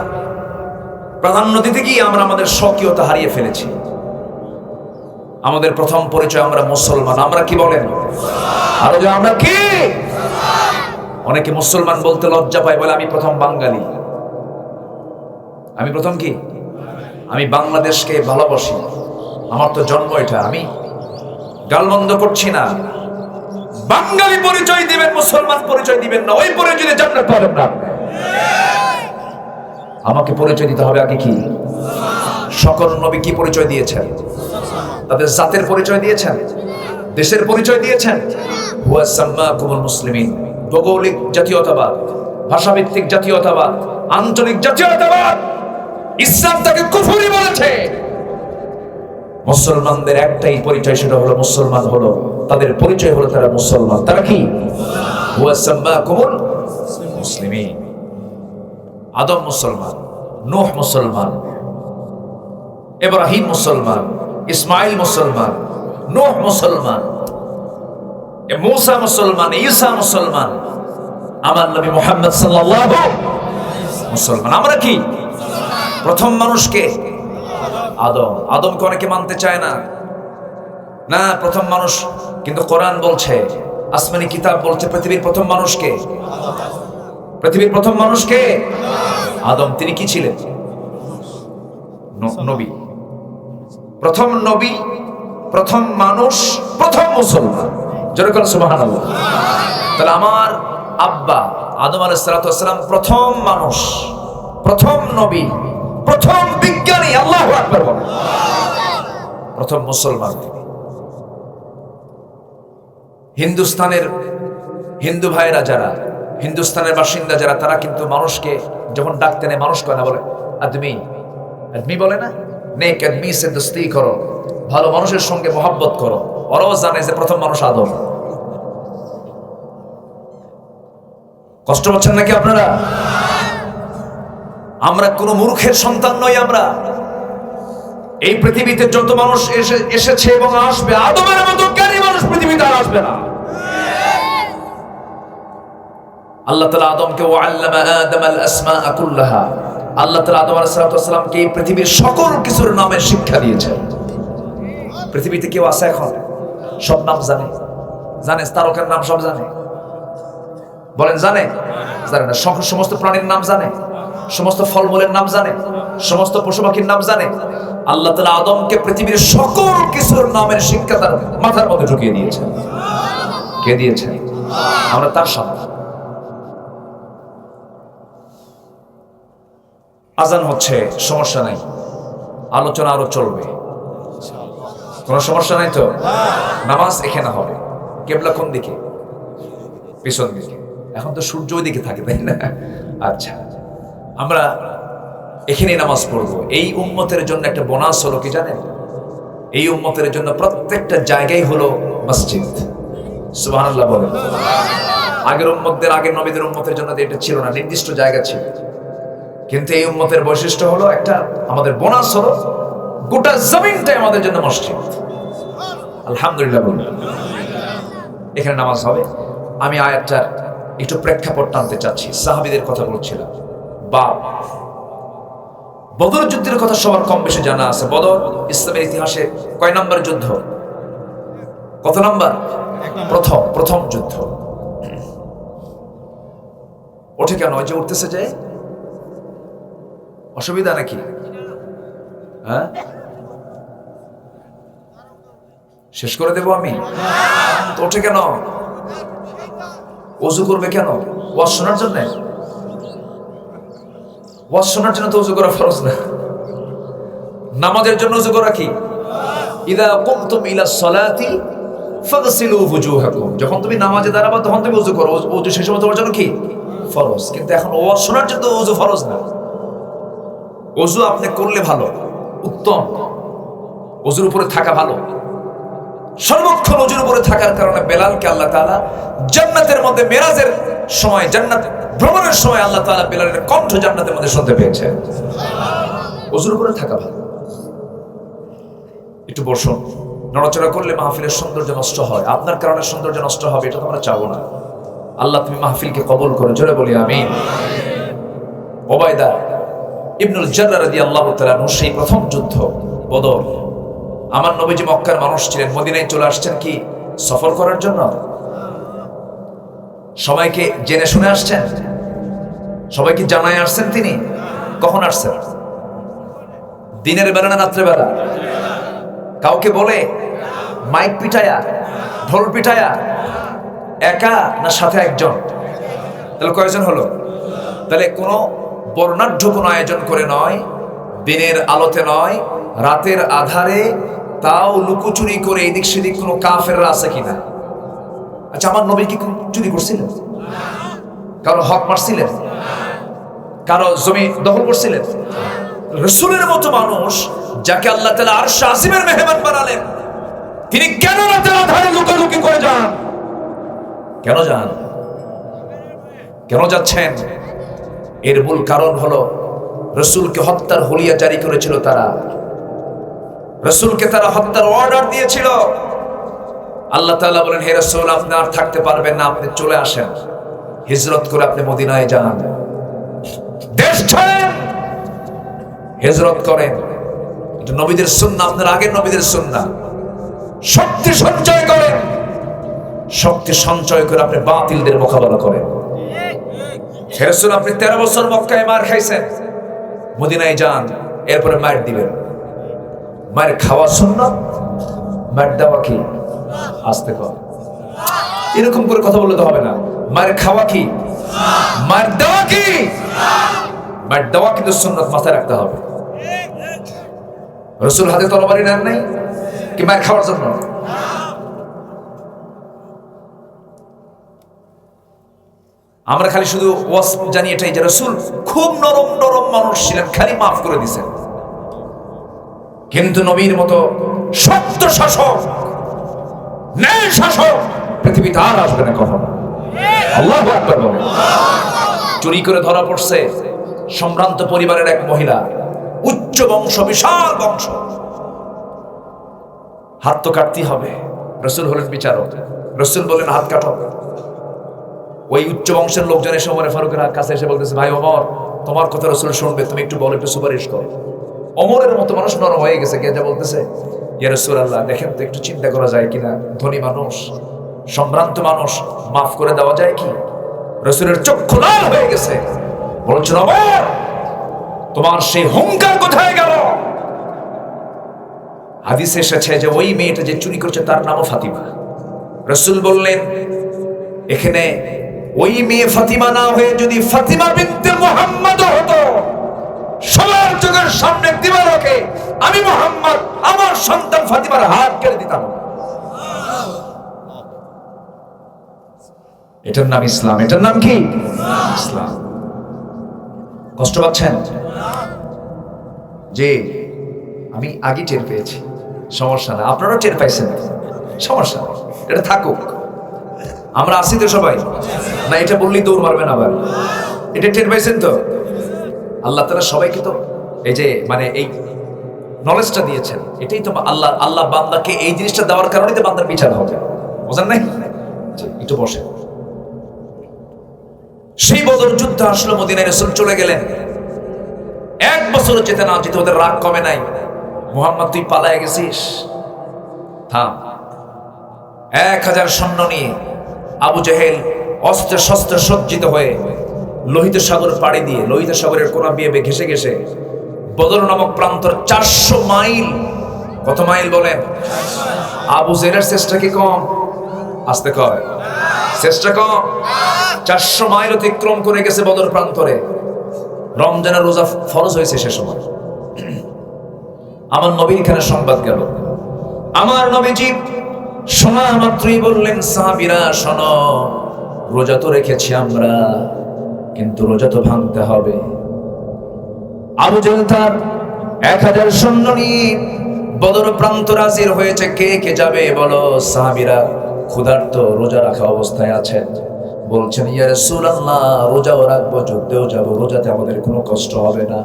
প্রাধান্য দিতে গিয়ে আমরা আমাদের স্বকীয়তা হারিয়ে ফেলেছি। আমাদের প্রথম পরিচয় আমরা মুসলমান। আমরা কি বলেন? আরো যে আমরা কি? অনেকে মুসলমান বলতে লজ্জা পায়, বলে আমি প্রথম বাঙালি। আমি প্রথম কি? আমি বাংলাদেশকে ভালোবাসি, আমার তো জন্ম এটা। আমি গালমন্দ করছি না। বাঙালি পরিচয় দিবেন, মুসলমান পরিচয় দিবেন না, ওই পরিচয় দিয়ে জান্নাত পাবেন না। আমাকে পরিচয় দিতে হবে আগে কি? সকল নবী কি পরিচয় দিয়েছেন? তাদের জাতের পরিচয় দিয়েছেন, দেশের পরিচয় দিয়েছেন। হুয়া সাম্মাকুমুল মুসলিমিন। ভৌগোলিক জাতীয়তাবাদ, ভাষাভিত্তিক জাতীয়তাবাদ, আঞ্চলিক জাতীয়তাবাদ, ইসলাম তাকে কুফরি বলেছে। মুসলমানদের একটাই পরিচয়, সেটা হলো মুসলমান হলো, তাদের পরিচয় হলো তারা মুসলমান। তারা কি? হুয়া সাম্মাকুমুল মুসলিমিন। আদম মুসলমান, নূহ মুসলমান, ইব্রাহিম মুসলমান, ইসমাইল মুসলমান, নূহ মুসলমান, মুসা মুসলমান, ঈসা মুসলমান, আমার নবী মুহাম্মদ সাল্লাল্লাহু মুসলমান। আমরা কি? প্রথম মানুষকে আদম। আদমকে অনেকে মানতে চায় না, না প্রথম মানুষ, কিন্তু কোরআন বলছে, আসমানি কিতাব বলছে পৃথিবীর প্রথম মানুষকে, পৃথিবীর প্রথম মানুষকে আদম। তিনি কি ছিলেন? নবী, প্রথম নবী, প্রথম মানুষ, প্রথম মুসলমান। যেরকম সুবহানাল্লাহ। তাহলে আমার আব্বা আদম আলাইহিস সালাতু ওয়াস সালাম প্রথম মানুষ, প্রথম নবী, প্রথম বিজ্ঞানী। আল্লাহু আকবার বলেন। প্রথম মুসলমান। হিন্দুস্তানের হিন্দু ভাইরা যারা, হিন্দুস্তানের বাসিন্দা যারা, তারা কিন্তু মানুষকে যখন ডাকতে নেয়, মানুষ কয় না, বলে আদমি। আদমি বলে না, নেক আদমি সে দোস্তি করো, ভালো মানুষের সঙ্গে মহব্বত করো। ওরাও জানে যে প্রথম মানুষ আদম। কষ্ট পাচ্ছেন নাকি আপনারা? আমরা কোন মূর্খের সন্তান নই। আমরা এই পৃথিবীতে যত মানুষ এসেছে এবং আসবে, আদমের মতো জ্ঞানী মানুষ পৃথিবীতে আর আসবে না। আল্লাহ তাআলা আদমকে ওয়াল্লামা আদামাল আসমাআ কুল্লাহা, আল্লাহ তাআলা আদম আলাইহিস সালামকে এই পৃথিবীর সকল কিছুর নামের শিক্ষা দিয়েছেন। পৃথিবীতে কেউ আছে এখন সব নাম জানে? জানে? তারকার নাম সব জানে? বলেন জানে? জানে না। সমস্ত প্রাণীর নাম জানে? সমস্ত ফলমূলের নাম জানে? সমস্ত পশু পাখির নাম জানে? আল্লাহ তাআলা আদমকে পৃথিবীর সকল কিছুর নামের শিক্ষা তার মাথার মধ্যে ঢুকিয়ে দিয়েছেন। কে দিয়েছেন? আমরা তার সন্তান। আজান হচ্ছে, সমস্যা নাই, আলোচনা আরো চলবে, কোনো সমস্যা নাই তো? নামাজ এখানে হবে। কেবলা কোন দিকে? পিছন দিকে। এখন তো সূর্য ওই দিকে থাকে, তাই না? আচ্ছা, আমরা এখানেই নামাজ পড়বো। এই উম্মতের জন্য একটা বোনাস হলো কি জানেন? এই উম্মতের জন্য প্রত্যেকটা জায়গায় হলো মসজিদ। সুবহানাল্লাহ বলেন। আগের উম্মতদের, আগের নবীদের উম্মতের জন্য এটা ছিল না, নির্দিষ্ট জায়গা ছিল। কিন্তু এই উম্মতের বৈশিষ্ট্য হলো একটা, আমাদের বোনাস হলো গোটা জমিনটাই আমাদের জন্য মসজিদ। আলহামদুলিল্লাহ বলুন। এখানে নামাজ হবে। আমি আয়াতটার একটু প্রেক্ষাপট টানতে চাচ্ছি। সাহাবীদের কথা বলছিলাম। বদর যুদ্ধের কথা সবার কম বেশি জানা আছে। বদর ইসলামের ইতিহাসে কয় নম্বর যুদ্ধ? কত নম্বর? প্রথম যুদ্ধ। ওঠে কেন? যে উঠতেছে যে অসুবিধা নাকি? হ্যাঁ, শেষ করে দেবো আমি? তো ওঠে কেন? ওযু করবে কেন? ওয়াজ শোনার জন্য? ওয়াজ শোনার জন্য তো ওযু করা ফরজ না। নামাজের জন্য ওযু করা কি? ইযা কুমতুম ইলা সলাতি ফাগসিলু ওজুহাকুম। যখন তুমি নামাজে দাঁড়াবা তখন তুমি ওযু করো। ওযু সেই সময় তোমার জন্য কি? ফরজ। কিন্তু এখন ওয়াজ শোনার জন্য ওযু ফরজ না। ওযু আপনি করলে ভালো, উত্তম। ওযুর উপরে থাকা ভালো। সর্বক্ষণ ওযুর উপরে থাকার কারণে বেলালকে আল্লাহ তাআলা জান্নাতের মধ্যে মেরাজের সময়, জান্নাত ভ্রমণের সময় আল্লাহ তাআলা বেলালের কণ্ঠ জান্নাতের মধ্যে শুনতে পেয়েছেন। ওযুর উপরে থাকা ভালো। একটু বসুন। নড়াচড়া করলে মাহফিলের সৌন্দর্য নষ্ট হয়। আপনার কারণে সৌন্দর্য নষ্ট হবে, এটা তো আমরা চাবো না। আল্লাহ তুমি মাহফিলকে কবুল করো, জোরে বলি আমিন। উবাইদা ইবনুল জাররাহ রাদিয়াল্লাহু তাআলা আনহু, সেই প্রথম যুদ্ধ বদর। আমার নবীজি মক্কার মানুষ ছিলেন, মদিনায় চলে আসছেন কি সফর করার জন্য? সবাইকে জেনে শুনে আসছেন? সবাইকে জানায় আসছেন তিনি? কখন আসছেন? দিনের বেলা না রাত্রে বেলা? কাউকে বলে? মাইক পিটায়া, ঢোল পিটায়া? একা না সাথে একজন? তাহলে কয়জন হলো? তাহলে কোনো বর্ণাঢ্য কোনো আয়োজন করে নয়, দিনের আলোতে নয়, রাতের আধারে, তাও লুকোচুরি করে এদিক সেদিক কোনো কাফেররা আছে কিনা? আচ্ছা, আমার নবী কি চুরি করছিলেন? কারো হক মারছিলেন? কারো জমি দখল করছিলেন? রাসূলের মতো মানুষ, যাকে আল্লাহ তাআলা আরশ আজিমের মেহমান বানালেন, তিনি কেন রাতের আধারে লুকালুকি করে যান? কেন যান? কেন যাচ্ছেন? এর মূল কারণ হলো রাসূলকে হত্যার হুলিয়া জারি করেছিল তারা। রাসূলকে তারা হত্যার অর্ডার দিয়েছিল। আল্লাহ তাআলা বলেন, হে রাসূল, আপনি আর থাকতে পারবেন না, আপনি চলে আসেন, হিজরত করে আপনি মদিনায় যান, দেশ ছাড়েন, হিজরত করেন। এটা নবীদের সুন্নাহ, আপনার আগের নবীদের সুন্নাহ। শক্তি সঞ্চয় করেন, শক্তি সঞ্চয় করে আপনি বাতিলদের মোকাবেলা করেন। হে রাসূল, আপনি 13 বছর মক্কায় মার খাইছেন, মদিনায় যান, এরপরে মার দিবেন। মার খাওয়া সুন্নাত, মার দেওয়া কি? আস্তে কর, এরকম করে কথা বললে তো হবে না। মার খাওয়া কি? মার দেওয়া কি? মার দেওয়া কিন্তু সুন্নাত, মাথায় রাখতে হবে। রাসূল হাতে তরবারি নেন নাই কি মার খাওয়ার জন্য? আমরা খালি শুধু ওয়াজ জানি এটাই যে রাসূল খুব নরম নরম মানুষ ছিলেন, খালি মাফ করে দিয়েছেন। কিন্তু নবীর মতো সত্য শাসক, ন্যায় শাসক পৃথিবীতে আর আসবে না কখনো। আল্লাহু আকবার বলেন। চুরি করে ধরা পড়ছে সম্ভ্রান্ত পরিবারের এক মহিলা, উচ্চ বংশ, বিশাল বংশ, হাত তো কাটতেই হবে। রাসূল হলেন বিচারক, রাসূল বলেন হাত কাটো। ওই উচ্চ বংশের লোকজন এসে ওমর ফারুকের কাছে এসে বলতেছে, ভাই ওমর, তোমার কথা রাসূল শুনবে, তুমি একটু বলো, একটু সুপারিশ করো। ওমরের মতো মানুষ নরম হয়ে গেছে, কে যা বলতেছে, ইয়া রাসূলুল্লাহ, দেখেন তো একটু চিন্তা করা যায় কিনা, ধনী মানুষ, সম্ভ্রান্ত মানুষ, মাফ করে দেওয়া যায় কি? রাসূলের চক্ষু লাল হয়ে গেছে, বলছেন, ওমর, তোমার সেই হুঙ্কার কোথায় গেল? হাদিসে এসেছে যে ওই মেয়েটা যে চুরি করছে তার নামও ফাতিমা। রাসূল বললেন, এখানে ওই মেয়ে ফাতিমা না হয়ে যদি ফাতিমা বিনতে মুহাম্মদ হতো, সবার চোখের সামনে দিবালোকে আমি মুহাম্মদ আমার সন্তান ফাতিমার হাত কেটে দিতাম। এটার নাম ইসলাম। এটার নাম কি? ইসলাম। কষ্ট পাচ্ছেন? যে আমি আগে টের পেয়েছি, সমস্যা না, আপনারাও টের পাইছেন, সমস্যা না, এটা থাকুক। আমরা আসি তো সবাই না, এটা বললেই দৌড় মারবেন আবার। এটা টের পাইছেন তো? আল্লাহ তাআলা সবাইকে তো এই যে মানে এই নলেজটা দিয়েছেন, এটাই তো আল্লাহ বান্দাকে এই জিনিসটা দেওয়ার কারণেই তো বান্দার বিচার হবে, বুঝেন নাই? একটু বসে। সেই বদর যুদ্ধ আসলো, মদিনায় রাসূল চলে গেলেন, এক বছর যেতে না যেতে ওদের রাগ কমে নাই। মুহাম্মদ, তুই পালায়ে গেছিস, থাম। 1000 সৈন্য নিয়ে আবু জেহেল অস্ত্রে শস্ত্রে সজ্জিত হয়ে লোহিত সাগর পাড়ি দিয়ে, লোহিত সাগরের কোনা বেয়ে ঘেসে ঘেসে বদর নামক প্রান্তর 400 মাইল, কত মাইল বলেন? আবু জেহেলের চেষ্টা কি কম? আসতে কয়, চেষ্টা কম? 400 মাইল অতিক্রম করে গেছে বদর প্রান্তরে। রমজানের রোজা ফরজ হয়েছে সে সময়। আমার নবীর এখানে সংবাদ গেল, আমার নবীজি শোনা মাত্রই বললেন, সাহাবীরা শোনো, রোজা তো রেখেছি আমরা, কিন্তু রোজা তো ভাঙতে হবে। আবু জেহেল তার 1000 সৈন্য নিয়ে বদর প্রান্তরে হাজির হয়েছে। কে কে যাবে বলো? সাহাবীরা ক্ষুধার্ত, রোজা রাখা অবস্থায় আছেন। বলছেন, ইয়া রাসূলুল্লাহ, রোজাও রাখবো, যুদ্ধেও যাব, রোজাতে আমাদের কোনো কষ্ট হবে না।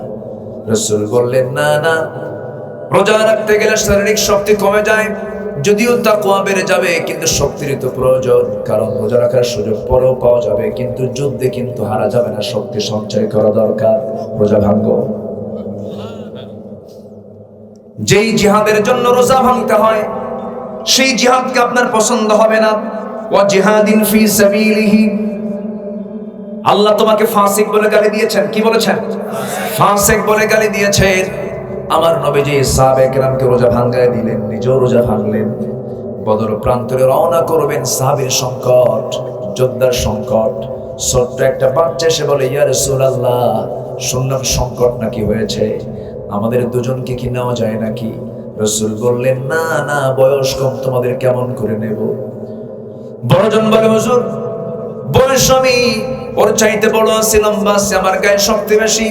রাসূল বললেন, না না, রোজা রাখতে গেলে শারীরিক শক্তি কমে যায়, যদিও তাকওয়া বেড়ে যাবে, কিন্তু শক্তির তো প্রয়োজন, কারণ রোজা রাখার সুযোগ পরেও পাওয়া যাবে, কিন্তু যুদ্ধে কিন্তু হারা যাবে না, শক্তি সঞ্চয় করা দরকার, রোজা ভাঙবো। যেই জিহাদের জন্য রোজা ভাঙতে হয়, সেই জিহাদকে আপনার পছন্দ হবে না। ওয়া জিহাদিন ফি সাবিলিহি, আল্লাহ তোমাকে ফাসিক বলে গালি দিয়েছেন। কি বলেছেন? ফাসিক বলে গালি দিয়েছেন। আমার নবীজি সাহাবায়ে কেরামকে রোজা ভাঙায় দিলেন, নিজেও রোজা ভাঙলেন। বদর প্রান্তরে রওনা করবেন, সাহাবীর সংকট, যোদ্ধার সংকট। ছোট্ট একটা বাচ্চা এসে বলে, ইয়া রাসূলুল্লাহ, শুনলাম সংকট নাকি হয়েছে, আমাদের দুজনকে কি নেওয়া যায় নাকি? রাসূল বললেন, না না, বয়স কম, তোমাদের কেমন করে নেব? বড়জন বলে, হুজুর বয়স আমি ওর চাইতে বড় আছি, লম্বা আছে, আমার গায়ে শক্তি বেশি।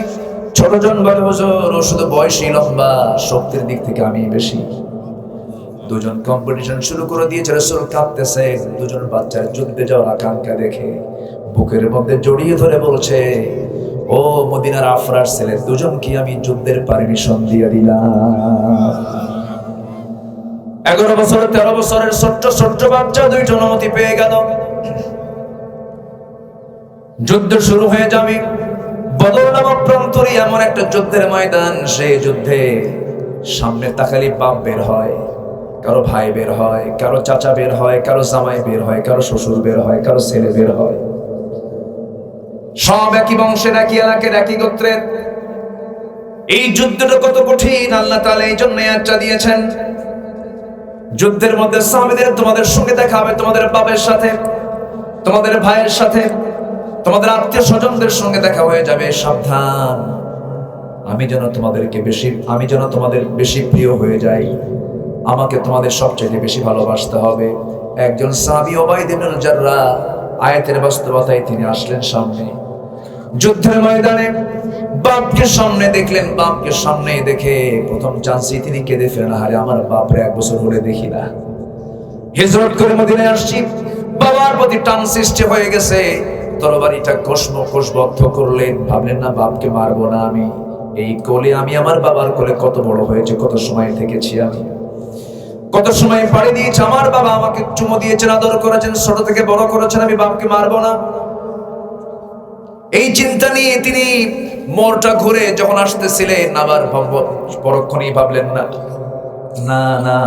ছোটজন বলে, হুজুর ও শুধু বয়সই লম্বা, শক্তির দিক থেকে আমি বেশি। দুজন কম্পিটিশন শুরু করে দিয়েছে। রাসূল কাঁদতেছে, দুজন বাচ্চার যুদ্ধে যাওয়ার আকাঙ্ক্ষা দেখে বুকের মধ্যে জড়িয়ে ধরে বলছে, ও মদিনার আফরার ছেলে, দুজন কি আমি যুদ্ধের পারমিশন দিয়ে দিলাম। 11 বছর 13 বছরের ছোট্ট ছোট্ট বাচ্চা দুইটা অনুমতি পেয়ে গেল। যুদ্ধ শুরু হয়ে যাবে। বদর নামক প্রান্তরে এমন একটা যুদ্ধের ময়দান, সেই যুদ্ধে সামনে তাকালি বাপ বের হয়, কারো ভাই বের হয়, কারো চাচা বের হয়, কারো জামাই বের হয়, কারো শ্বশুর বের হয়, কারো ছেলে বের হয়। সব একই বংশের, একই এলাকার, একই গোত্রের। এই যুদ্ধটা কত কঠিন, আল্লাহ তাআলা এই জন্য আয়াতটা দিয়েছেন। যুদ্ধের মধ্যে সাহাবীদের, তোমাদের সঙ্গে দেখা হবে তোমাদের বাবার সাথে, তোমাদের ভাইয়ের সাথে, তোমাদের আত্মীয় স্বজনদের সঙ্গে দেখা হয়ে যাবে, সাবধান। আমি যেন তোমাদের বেশি প্রিয় হয়ে যাই, আমাকে তোমাদের সবচেয়ে বেশি ভালোবাসতে হবে। একজন সাহাবী উবাইদ ইবনে জাররাহ, আয়াতের বাস্তবতায় তিনি আসলেন সামনে। যুদ্ধের ময়দানে বাপকে সামনে দেখলেন, বাপকে সামনে দেখে প্রথম চান্সই তিনি কেঁদে ফেলেন, আরে আমার বাপরে 1 বছর হলে দেখি না, হিজরত করে মদিনায় আসছি, বাবার প্রতি টান সৃষ্টি হয়ে গেছে, তরবারিটা কোষবদ্ধ করলেন, ভাবলেন না বাপকে মারবো না আমি, এই কোলে আমি আমার বাবার কোলে কত বড় হয়েছে, কত সময় থেকেছি আমি, কত সময় পাড়ি দিয়েছে, আমার বাবা আমাকে চুমো দিয়েছেন, আদর করেছেন, ছোট থেকে বড় করেছেন, আমি বাপকে মারবো না। এই চিন্তা নিয়ে তিনি মোড়টা ঘুরে যখন আসতেছিলেন, আবার পরক্ষণেই ভাবলেন না না না,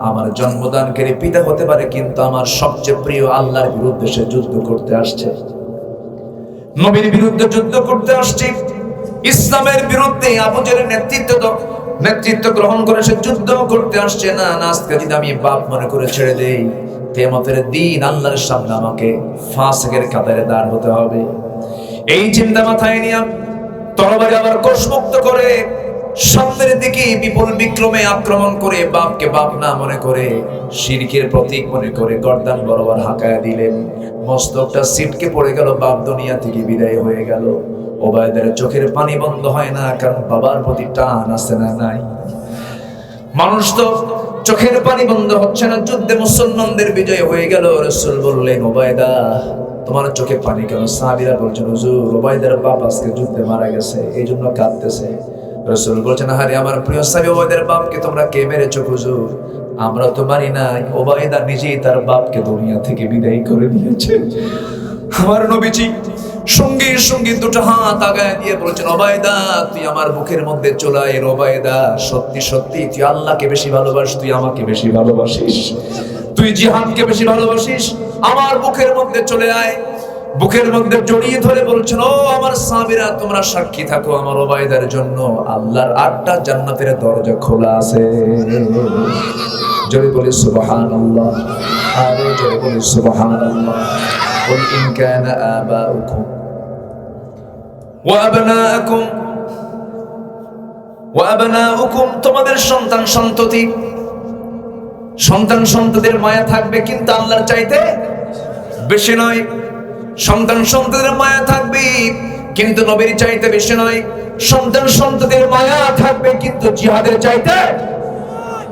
আমার জন্মদানকারী পিতা হতে পারে, কিন্তু আমার সবচেয়ে প্রিয় আল্লাহর বিরুদ্ধে সে যুদ্ধ করতে আসছে, নবীর বিরুদ্ধে যুদ্ধ করতে আসছে, ইসলামের বিরুদ্ধে আবু জেহেলের নেতৃত্ব গ্রহণ করে সে যুদ্ধ করতে আসছে। না না, আজকে যদি আমি বাপ মনে করে ছেড়ে দেই, কিয়ামতের দিন আল্লাহর সামনে আমাকে ফাসিকের কাতারে দাঁড় হতে হবে। এই চিন্তা মাথায় নিয়ে তরবারি আবার কোষমুক্ত করে সামনের দিকে বিপুল বিক্রমে আক্রমণ করে বাপকে বাপ না মনে করে, শিরকের প্রতীক মনে করে গর্দান বরাবর হাঁকায়া দিলেন। মস্তকটা ছিটকে পড়ে গেল, বাপ দুনিয়া থেকে বিদায় হয়ে গেল। ওবায়দার চোখের পানি বন্ধ হয় না, কারণ বাবার প্রতি টান আছে না নাই? মানুষ তো চোখের পানি বন্ধ হচ্ছে না। যুদ্ধে মুসলমানদের বিজয় হয়ে গেল, রাসূল বললেন ওবায়দা তোমার চোখে পানি কেন? সাহাবীরা বলছেন হুজুর ওবায়দার বাপ আজকে যুদ্ধে মারা গেছে, এই জন্য কাঁদতেছে। রাসূল বলছেন আরে আমার প্রিয় সাহাবী, ওবায়দার বাপকে তোমরা কে মেরেছো হুজুর? আমরা তো মারি নাই, ওবায়দা নিজেই তার বাপকে দুনিয়া থেকে বিদায় করে দিয়েছে। আমার নবীজি সঙ্গে সঙ্গে দুটো হাত আগায় দিয়ে বলছেন ওবায়দা তুই আমার বুকের মধ্যে চলে আয়। ওবায়দা সত্যি সত্যি তুই আল্লাহকে বেশি ভালোবাসিস, তুই আমাকে বেশি ভালোবাসিস, তুই জিহাদকে বেশি ভালোবাসিস, আমার বুকের মধ্যে চলে আয়। বুকের মধ্যে জড়িয়ে ধরে বলছেন ও আমার সাহাবীরা তোমরা সাক্ষী থাকো, আমার ওবায়দার জন্য আল্লাহর 8টা জান্নাতের দরজা খোলা আছে। জোরে বলি সুবহানাল্লাহ, আরে জোরে বলি সুবহানাল্লাহ। قل إن كان آباؤكم وأبناؤكم তোমাদের সন্তান সন্ততির মায়া থাকবে, কিন্তু আল্লাহর চাইতে বেশি নয়। সন্তান সন্ততির মায়া থাকবে, কিন্তু নবীর চাইতে বেশি নয়। সন্তান সন্ততির মায়া থাকবে, কিন্তু জিহাদের চাইতে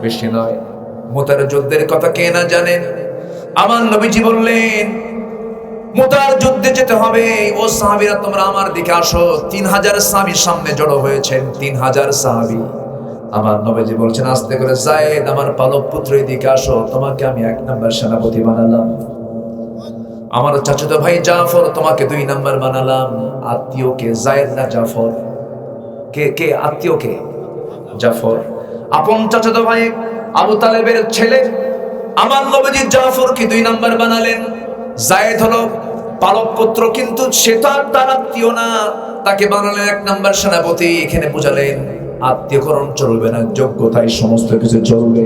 বেশি নয়। মুতার যুদ্ধের কথা কে না জানেন? আমার নবীজি বললেন মুতার যুদ্ধে যেতে হবে। ও সাহাবীরা তোমরা আমার দিকে আসো। 3000 সাহাবী সামনে জড়ো হয়েছেন, 3000 সাহাবী। আমার নবীজি বলছেন আস্তে করে যায়েদ আমার পালক পুত্র এদিকে আসো, তোমাকে আমি 1 নাম্বার সেনাপতি বানালাম। আমার চাচাতো ভাই জাফর তোমাকে 2 নাম্বার বানালাম। আত্মীয় কে? যায়েদ না জাফর? কে আত্মীয়? কে? জাফর। আপন চাচাতো ভাই আবু তালেবের ছেলে আমার নবীজি জাফরকে 2 নাম্বার বানালেন। যায়েদ হলো পালক পুত্র, কিন্তু সে তো তার আত্মীয় না, তাকে বানালেন 1 নাম্বার সেনাপতি। এখানে বুঝালেন আত্মীয়করণ চলবে না, যোগ্যতায় সমস্ত কিছু চলবে।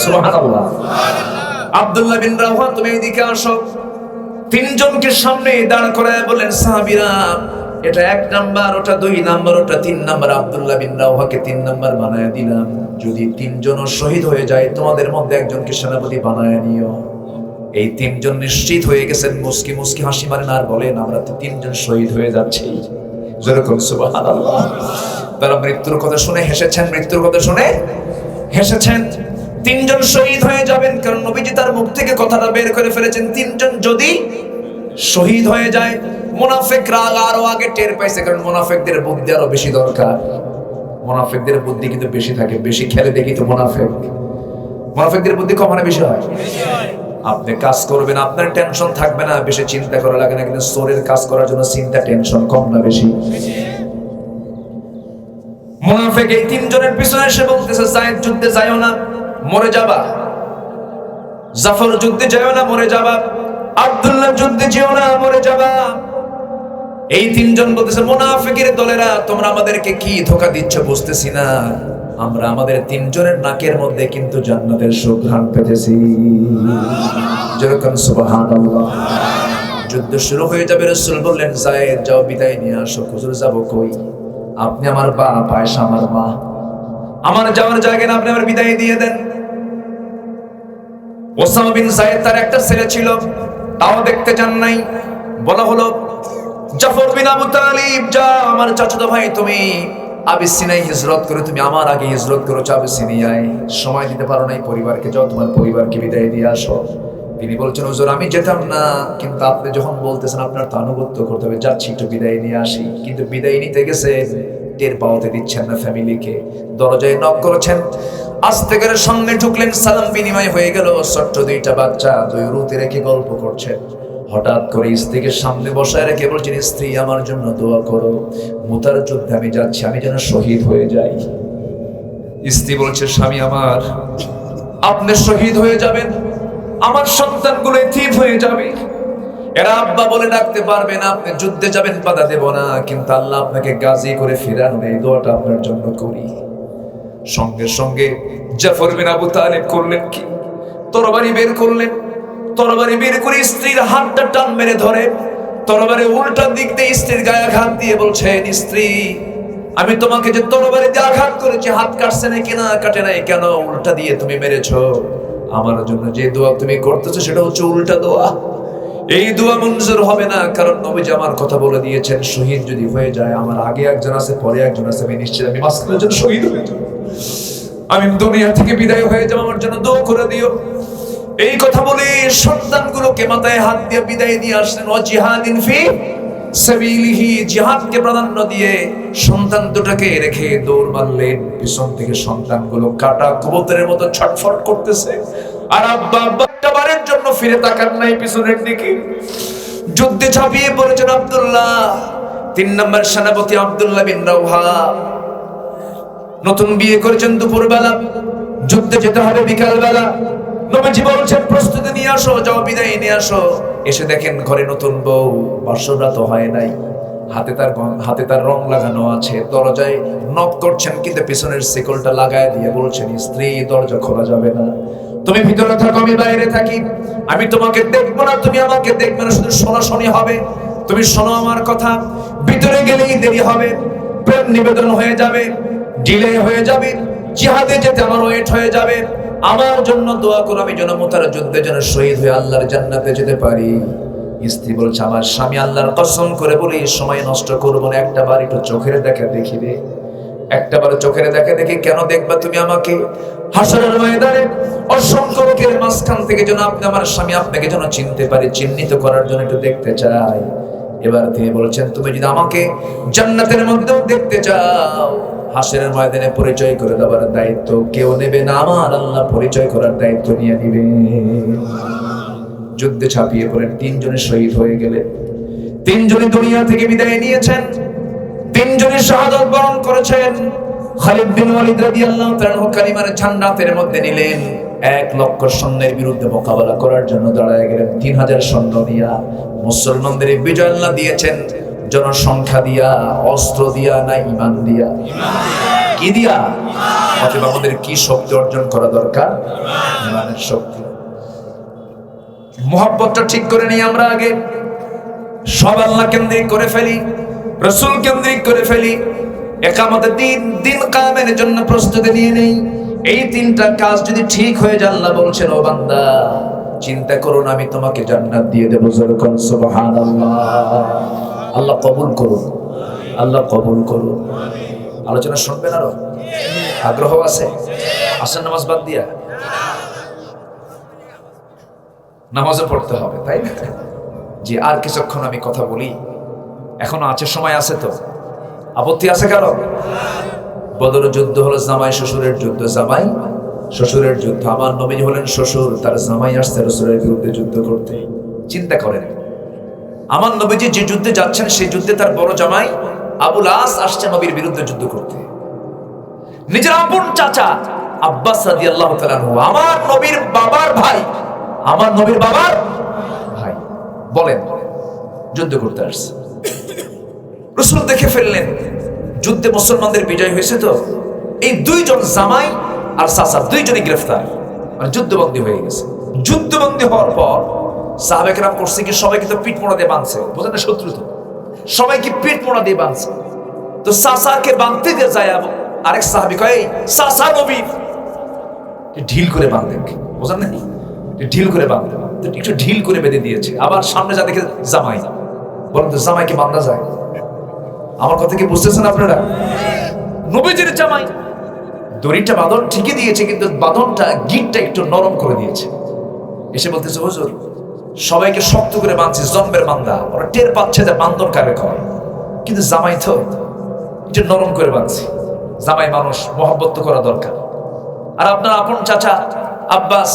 সুবহানাল্লাহ। আব্দুল্লাহ বিন রাওহা তুমি এদিকে আসো। 3 জনকে সামনে দাঁড় করায় বলেন সাহাবীরা এটা 1 নাম্বার, ওটা 2 নাম্বার, ওটা 3 নাম্বার। আব্দুল্লাহ বিন রাওহাকে 3 নাম্বার বানায় দিলাম। যদি 3 জন শহীদ হয়ে যায় তোমাদের মধ্যে একজনকে সেনাপতি বানায় নিও। এই 3 জন নিশ্চিত হয়ে গেছেন। মুস্কি মুস্কি হাসি মারেন আর বলেন আমরা তো 3 জন শহীদ হয়ে যাচ্ছি। যেরকম সুবহানাল্লাহ। তারা মৃত্যুর কথা শুনে হেসেছেন, মৃত্যুর কথা শুনে হেসেছেন। 3 জন শহীদ হয়ে যাবেন, কারণ নবীজি তার মুখ থেকে কথাটা বের করে ফেলেছেন 3 জন যদি শহীদ হয়ে যায়। মুনাফিকরা আরো আগে টের পাইছে, কারণ মুনাফিকদের বুদ্ধি আরো বেশি দরকার। মুনাফিকদের বুদ্ধি কিন্তু বেশি থাকে, বেশি খেলে দেখি তো মুনাফিকদের বুদ্ধি কম না বেশি হয়? আপনি কাজ করবেন আপনার টেনশন থাকবে না, বেশি চিন্তা করা লাগে না, কিন্তু চোরের কাজ করার জন্য চিন্তা টেনশন কম না বেশি? মুনাফিক এই 3 জনের পিছনে এসে বলতেছে যায়েদ যুদ্ধে যাইও না, মরে যাবা। জাফর যুদ্ধে যাইও না, মরে যাবা। আব্দুল্লাহ যুদ্ধে যেও না, মরে যাবা। এই 3 জন বলতেছে মুনাফিকের দলেরা তোমরা আমাদেরকে কি ধোঁকা দিচ্ছ বুঝতেছি না, আমরা আমাদের 3 জনের নাকের মধ্যে কিন্তু জান্নাতের সুঘ্রাণ পেতেছি। যেরকম সুবহানাল্লাহ। যুদ্ধ শুরু হয়ে যাবে। রাসূল বললেন যায়েদ যাও বিদায় নিয়ে আসো। হুজুর যাব কই? আপনি আমার বাপ, আয়েশা আমার মা, আমার যাওয়ার জায়গা না, আপনি আমার বিদায় দিয়ে দেন। ওসামা বিন যায়েদ তার একটা ছেলে ছিল, তাও দেখতে চান নাই। বলা হলো জাফর বিন আবু তালিব যা আমার চাচাতো ভাই তুমি আবিসিনিয়ায় হিজরত করে, তুমি আমার আগে হিজরত করেছো আবিসিনিয়ায়, সময় দিতে পারো নাই পরিবারকে, যাও তোমার পরিবারকে বিদায় দিয়ে আসো। তিনি বলছেন, হুজুর আমি যেতাম না, কিন্তু আপনি যখন বলতেছেন আপনার তো আনুগত্য করতে হবে, যাচ্ছি একটু বিদায় নিয়ে আসি। কিন্তু বিদায় নিতে গেছেন, টের পাওয়াতে দিচ্ছেন না ফ্যামিলিকে। দরজায় নক করেছেন, আস্তে করে সামনে ঢুকলেন, সালাম বিনিময় হয়ে গেল। ছোট্ট দুইটা বাচ্চা দুই রুতে রেখে গল্প করছেন। হঠাৎ করে স্ত্রীকে সামনে বসায় রেখে বলছেন, স্ত্রী আমার জন্য দোয়া করো, মুতার যুদ্ধে আমি যাচ্ছি, আমি যেন শহীদ হয়ে যাই। স্ত্রী বলছে, স্বামী আমার, আপনি শহীদ হয়ে যাবেন, আমার সন্তানগুলো এতিম হয়ে যাবে, এরা আব্বা বলে ডাকতে পারবে না, আপনি যুদ্ধে যাবেন বাধা দেব না, কিন্তু আল্লাহ আপনাকে গাজী করে ফিরানো, এই দোয়াটা আপনার জন্য করি। সঙ্গে সঙ্গে জাফর বিন আবু তালেব করলেন কি, তরবারি বের করলেন। তরবারি বের করে স্ত্রীর হাতটা টান মেরে ধরে তরবারি উল্টা দিক দিয়ে স্ত্রীর গায়ে আঘাত দিয়ে বলছেন, স্ত্রী আমি তোমাকে যে তরবারি দিয়ে আঘাত করেছি, হাত কাটছে নাকি না কাটে নাই, কেন উল্টা দিয়ে তুমি মেরেছো? আমার জন্য যে দোয়া তুমি করতেছো সেটা হচ্ছে উল্টা দোয়া। এই দোয়া মঞ্জুর হবে না, কারণ নবীজি আমার কথা বলে দিয়েছেন, শহীদ যদি হয়ে যায়, আমার আগে একজন আছে পরে একজন আছে, আমি নিশ্চিত আমি মাঝখানের জন্য শহীদ হয়ে যাব, আমি দুনিয়া থেকে বিদায় হয়ে যাব, আমার জন্য দোয়া করে দিও। এই কথা বলে সন্তানগুলোকে মাথায় হাত দিয়ে বিদায় দিয়ে আসলেন। ও জিহাদিন ফি সাবিলিহি, জিহাদকে প্রাধান্য দিয়ে সন্তান দুটাকে রেখে দৌড় মারলেন। পিছন থেকে সন্তানগুলো কাটা কবুতরের মতো ছটফট করতেছে, আর আব্বা একটা বারের জন্য ফিরে তাকান নাই পিছনের দিকে। যুদ্ধে ঝাঁপিয়ে পড়েছেন আব্দুল্লাহ, 3 নম্বর সেনাপতি আব্দুল্লাহ বিন রাওহা। নতুন বিয়ে করেছেন, দুপুরবেলা যুদ্ধে যেতে হবে বিকালবেলা। নবীজি বলছেন, প্রস্তুতি নিয়ে আসো, যাও বিদায় নিয়ে আসো। এসে দেখেন ঘরে নতুন বউ, বাসররাত হয় নাই, হাতে তার রং লাগানো আছে। দরজায় নক করছেন, কিন্তু পিছনের শিকলটা লাগায় দিয়ে বলছেন, স্ত্রী দরজা খোলা যাবে না, তুমি ভিতরে থাকো, আমি বাইরে থাকি, আমি তোমাকে দেখবো না, তুমি আমাকে দেখবে না, শুধু শোনাশোনি হবে, তুমি শোনো আমার কথা। ভিতরে গেলেই দেরি হবে, প্রেম নিবেদন হয়ে যাবে, ডিলে হয়ে যাবে, জিহাদে যেতে আমার ওয়েট হয়ে যাবে, আমার জন্য দোয়া করো, আমি যেন মুতার যুদ্ধে যেন শহীদ হয়ে আল্লাহর জান্নাতে যেতে পারি। স্ত্রী বলছে, আমার স্বামী আল্লাহর কসম করে বলি সময় নষ্ট করবো না, একটা বার একটু চোখের দেখা দেখিবে, একটা বার চোখের দেখা দেখি। কেন দেখবা তুমি আমাকে? হাসরের ময়দানে অসংখ্য লোকের মাঝখান থেকে যেন আপনি আমার স্বামী আপনাকে যেন চিনতে পারে, চিহ্নিত করার জন্য একটু দেখতে চাই। এবার তিনি বলছেন, তুমি যদি আমাকে জান্নাতের মধ্যেও দেখতে চাও, হাসরের ময়দানে পরিচয় করে দেওয়ার দায়িত্ব কেউ নেবে না, আমার আল্লাহ পরিচয় করার দায়িত্ব নিয়ে নিবে। যুদ্ধে ঝাঁপিয়ে পড়েন, 3 জনে শহীদ হয়ে গেলেন। 3 জনে দুনিয়া থেকে বিদায় নিয়েছেন, 3 জনে শাহাদাত বরণ করেছেন। খালিদ বিন ওয়ালিদ রাদিয়াল্লাহু তাআলা কালিমার ঝান্ডাতের মধ্যে নিলেন। 1 লক্ষ সৈন্যের বিরুদ্ধে মোকাবেলা করার জন্য দাঁড়ায় গেলেন। 3000 সৈন্য নিয়ে মুসলমানদের বিজয় আল্লাহ দিয়েছেন, জনসংখ্যা দিয়া, অস্ত্র দিয়া, না ঈমান দিয়া? কি দিয়া? অতএব আমাদের কি শক্তি অর্জন করা দরকার? ঈমানের শক্তি। মুহাব্বতটা ঠিক করে নিই আমরা আগে, সব আল্লাহ কেন্দ্রিক করে ফেলি, রাসূল কেন্দ্রিক করে ফেলি, ইকামতের দিন কায়েমের জন্য প্রস্তুতি নিয়ে নেই। এই 3টা কাজ যদি ঠিক হয়ে যায়, আল্লাহ বলছেন, ও বান্দা চিন্তা করুন, আমি তোমাকে জান্নাত দিয়ে দেব। জোরে কোন সুবহানাল্লাহ। আল্লাহ কবুল করুন, আল্লাহ কবুল করুন। আলোচনা শুনবেন? আরো আগ্রহ আছে? আসেন, নামাজ বাদ দিয়া নামাজও পড়তে হবে, তাই না? যে আর কিছুক্ষণ আমি কথা বলি, এখনো আছে, সময় আছে তো? আপত্তি আছে কারো? বদর যুদ্ধ হলো জামাই শ্বশুরের যুদ্ধ, জামাই শ্বশুরের যুদ্ধ। আমার নবী হলেন শ্বশুর, তার জামাই আসছে রাসূলের বিরুদ্ধে যুদ্ধ করতে। চিন্তা করেন, আমার নবীজি যে যুদ্ধে যাচ্ছেন, সেই যুদ্ধে তার বড় জামাই আবুল আস আসছে নবীর বিরুদ্ধে যুদ্ধ করতে। নিজের আপন চাচা আব্বাস রাদিয়াল্লাহু তাআলা আনহু, আমার নবীর বাবার ভাই, আমার নবীর বাবার ভাই, বলেন যুদ্ধ করতে আসছে। রাসূল দেখে ফেললেন যুদ্ধে মুসলমানদের বিজয় হয়েছে, তো এই 2 জন জামাই আর চাচা 2 জনই গ্রেফতার, মানে যুদ্ধবন্দী হয়ে গেছে। যুদ্ধবন্দী হওয়ার পর সাহাবে কেরাম করছে কি, সবাইকে তো পিঠ মোড়া দিয়ে বাঁধছে, বোঝেন না, শত্রু তো সবাইকে পিঠ মোড়া দিয়ে বাঁধছে। তো চাচাকে বাঁধতে দিয়ে যায়, আরেক সাহাবী কয়, চাচা নবী, ঢিল করে বাঁধলেন, বোঝেন না, ঢিল করে বাঁধলেন, একটু ঢিল করে বেঁধে দিয়েছে। আবার সামনে যা দেখে জামাই, বলেন তো জামাইকে বাঁধা যায়? আমার কথা কি বুঝতেছেন আপনারা? নবীজির জামাই দড়িটা বাঁধন ঠিকই দিয়েছে, কিন্তু বাঁধনটা গিটটা একটু নরম করে দিয়েছে। এসে বলতেছে, হুজুর সবাইকে শক্ত করে বাঁধছে, জন্মের বান্দা, ওরা টের পাচ্ছে যে বান্ধন কারে কয়, কিন্তু জামাই তো একটু নরম করে বাঁধছে। জামাই মানুষ, মহব্বত তো করা দরকার। আর আপনার আপন চাচা আব্বাস,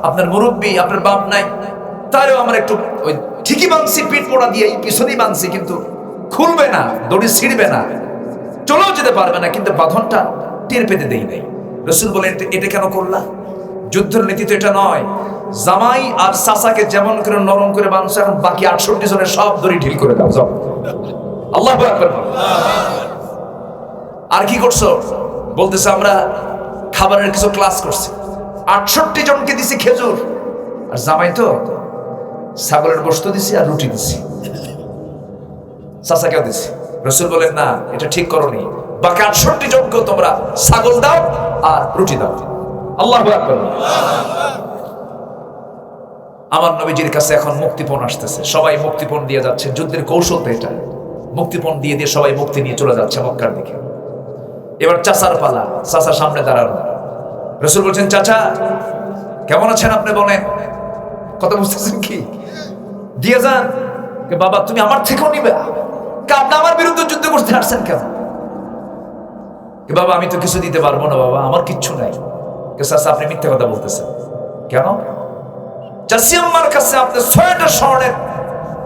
আপনার মুরব্বী, আপনার বাপ নাই, তারও আমার একটু ওই ঠিকই বাঁধছি, পিঠ মোড়া দিয়ে পিছনেই বাঁধছি, কিন্তু খুলবে না, দড়ি ছিঁড়বে না, চলেও যেতে পারবে না, কিন্তু বাঁধনটা টের পেতে দেই নাই। রাসূল বলেন, এটা কেন করলা? যুদ্ধের নীতি তো এটা নয়। জামাই আর চাচাকে যেমন করে নরম করে বাঁধছো, এখন বাকি 68 জনের সব দড়ি ঢিল করে দাও, যাও। আল্লাহু আকবার। আর কি করছো? বলতেছে, আমরা খাবারের কিছু ক্লাস করছি, 68 জনকে দিছি খেজুর, আর জামাই তো ছাগলের গোশত দিছি আর রুটি দিছি, চাচাকেও দিছি। রাসূল বলেন, না, এটা ঠিক করোনি, বাকি 68 জনকে তোমরা ছাগল দাও আর রুটি দাও। আল্লাহু আকবার। আমার নবীজির কাছে এখন মুক্তিপণ আসতেছে, সবাই মুক্তিপণ দিয়ে যাচ্ছে। যুদ্ধের কৌশল তো এটা, মুক্তিপণ দিয়ে দিয়ে সবাই মুক্তি নিয়ে চলে যাচ্ছে মক্কার দিকে। এবার চাচার পালা, চাচা সামনে দাঁড়ানো। রাসূল বলছেন, চাচা কেমন আছেন আপনি, বলেন। কথা বুঝতেছেন কি? দিয়ে যান। বাবা তুমি আমার থেকেও নিবে, আপনি আমার বিরুদ্ধে যুদ্ধ করতে আসছেন কেন? বাবা আমি তো কিছু দিতে পারবো না, বাবা আমার কিচ্ছু নাই। চাচা আপনি মিথ্যা কথা বলতেছেন কেন? চাচি আম্মার কাছে আপনি 6টা স্বর্ণের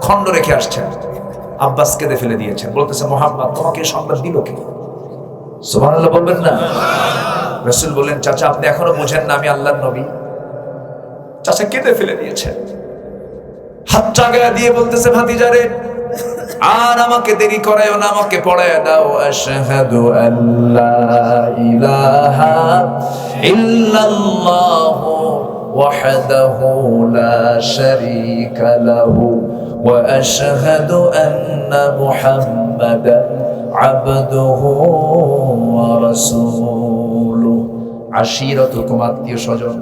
খণ্ড রেখে আসছেন, আব্বাস কেঁদে ফেলে দিয়েছেন, বলতেছে, মুহাম্মদ তোমাকে সংবাদ দিল কে? সুবহানাল্লাহ বলবেন না? রাসূল বলেন, চাচা আপনি এখনো বোঝেন না আমি আল্লাহর নবী? চাচা কেঁদে ফেলে দিয়েছেন, হাতটা গায়ে দিয়ে বলতেছে, ভাতিজারে আর আমাকে দেরি করায়ও না, আমাকে পড়ায় দাও, আশহাদু আল্লা ইলাহা ইল্লাল্লাহু ওয়াহদাহু লা শারীকা লাহু ওয়া আশহাদু আন্না মুহাম্মাদান আবদুহু ওয়া রাসূলুহু। আশিরাতুকুম, আত্মীয় স্বজন।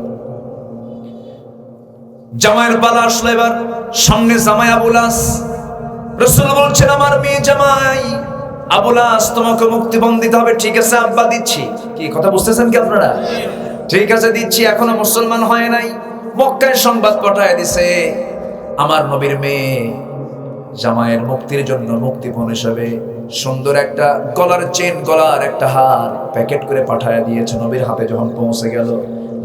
জামাইয়ের পালা আসলো এবার, সামনে জামাই আবুল আস। রাসূল বলছেন, আমার মেয়ে জামাই আবুল আস, তোমাকে মুক্তিপণ দিতে হবে। ঠিক আছে আব্বা, দিচ্ছি। কি কথা বুঝতেছেন কি আপনারা? ঠিক আছে দিচ্ছি। এখনো মুসলমান হয় নাই, মক্কায় সংবাদ পাঠায় দিছে, আমার নবীর মেয়ে জামাইয়ের মুক্তির জন্য মুক্তিপণ হিসেবে সুন্দর একটা গলার চেন, গলার একটা হার প্যাকেট করে পাঠায় দিয়েছে। নবীর হাতে যখন পৌঁছে গেল,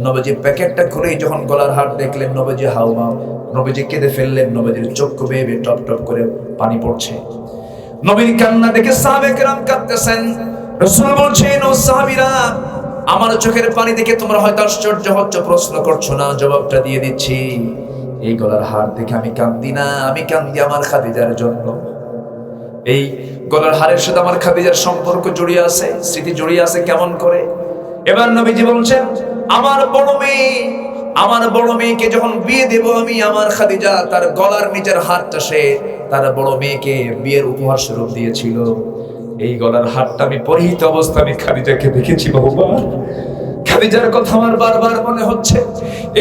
নবীজি প্যাকেটটা খুলেই যখন গলার হার দেখলেন, নবীজি হাউমাউ, নবীজি কেঁদে ফেললেন, নবীজির চক্ষু বেয়ে বেয়ে টপ টপ করে পানি পড়ছে। নবীর কান্না দেখে সাহাবে কেরাম কাঁদতেছেন। রাসূল বলছেন, ও সাহাবীরা, আমার চোখের পানি দেখে তোমরা হয়তো আশ্চর্য হচ্ছ, প্রশ্ন করছো না, জবাবটা দিয়ে দিচ্ছি। এই গলার হার দেখে আমি কান্দি না, আমি কান্দি আমার খাদিজার জন্য। এই গলার হারের সাথে আমার খাদিজার সম্পর্ক জড়িয়ে আছে, স্মৃতি জড়িয়ে আছে। কেমন করে? এবার নবীজি বলছেন, আমার বড় মেয়েকে যখন বিয়ে দেব আমি, আমার খাদিজা তার গলার নিচের হারটা সে তার বড় মেয়েকে বিয়ের উপহার স্বরূপ দিয়েছিল। এই গলার হারটা আমি পরিহিত অবস্থা আমি খাদিজাকে দেখেছি বাবা। খাদিজার কথা আমার বারবার মনে হচ্ছে,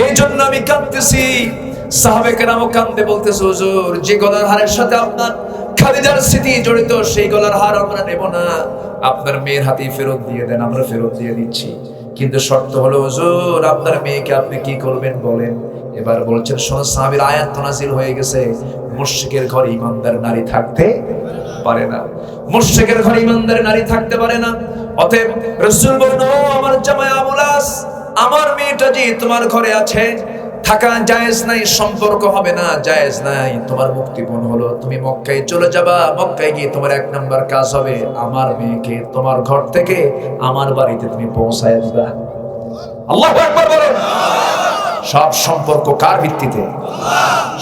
এই জন্য আমি কাঁদতেছি। সাহাবে কেরামও কান্দে, বলতেছে, হুজুর যে গলার হারের সাথে আপনার খাদিজার স্মৃতি জড়িত, সেই গলার হার আমরা নেব না, আপনার মেয়ের হাতেই ফেরত দিয়ে দেন। আমরা ফেরত দিয়ে দিচ্ছি, কিন্তু শর্ত হলো হুজুর আপনার মেয়েকে আপনি কি করবেন বলেন। এবার বলছেন, শোনো সাহাবীর আয়াত নাযিল হয়ে গেছে, মুশরিকের ঘরে ঈমানদার নারী থাকতে পারে না, মুশরিকের ঘরে ঈমানদার নারী থাকতে পারে না। অতএব রাসূল বলেন, ও আমার জামাই আবুল আস, আমার মেয়েটা যে তোমার ঘরে আছে, থাকা জায়েজ নাই, সম্পর্ক হবে না, জায়েজ নাই। তোমার মুক্তিপণ হলো তুমি মক্কায় চলে যাবা, মক্কায় গিয়ে তোমার 1 নাম্বার কাজ হবে আমার মেয়েকে তোমার ঘর থেকে আমার বাড়িতে তুমি পৌঁছায় দিবা। আল্লাহু আকবার বলেন। সব সম্পর্ক কার ভিত্তিতে?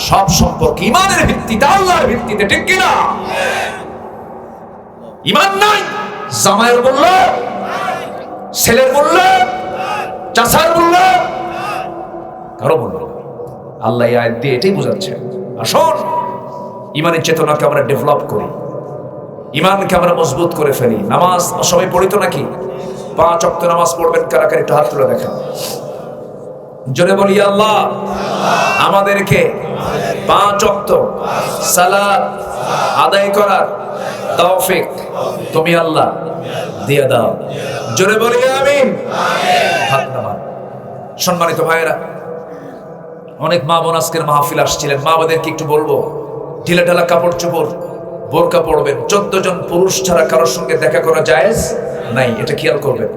সব সম্পর্ক ঈমানের ভিত্তিতে, আল্লাহর ভিত্তিতে, ঠিক কি না? ঈমান নাই, জামাইয়ের মূল্য, ছেলের মূল্য, চাচার মূল্য, কারো মূল্য। আল্লাহ এই আয়াত দিয়ে এটাই বোঝাচ্ছে। আসুন ঈমানের চেতনাকে আমরা ডেভেলপ করি, ঈমানকে আমরা মজবুত করে ফেলি। নামাজ সবাই পড়িত নাকি? 5 ওয়াক্ত নামাজ পড়বেন কারা কারা? একটু হাত তুলে দেখান, জোরে বলি আল্লাহ আমাদেরকে 5 ওয়াক্ত সালাত আদায় করার তৌফিক তুমি আল্লাহ দিয়ে দাও। জোরে বলি আমিন। হাত নামান। সম্মানিত ভাইয়েরা, অনেক মা বোন আজকের মাহফিল আসছিলেন, মা বোনদেরকে একটু বলবো ঢিলা ঢালা কাপড় চোপড় বোরকা পরবেন। 14 জন পুরুষ ছাড়া কারোর সঙ্গে দেখা করা জায়েজ নাই, এটা খেয়াল করবেন।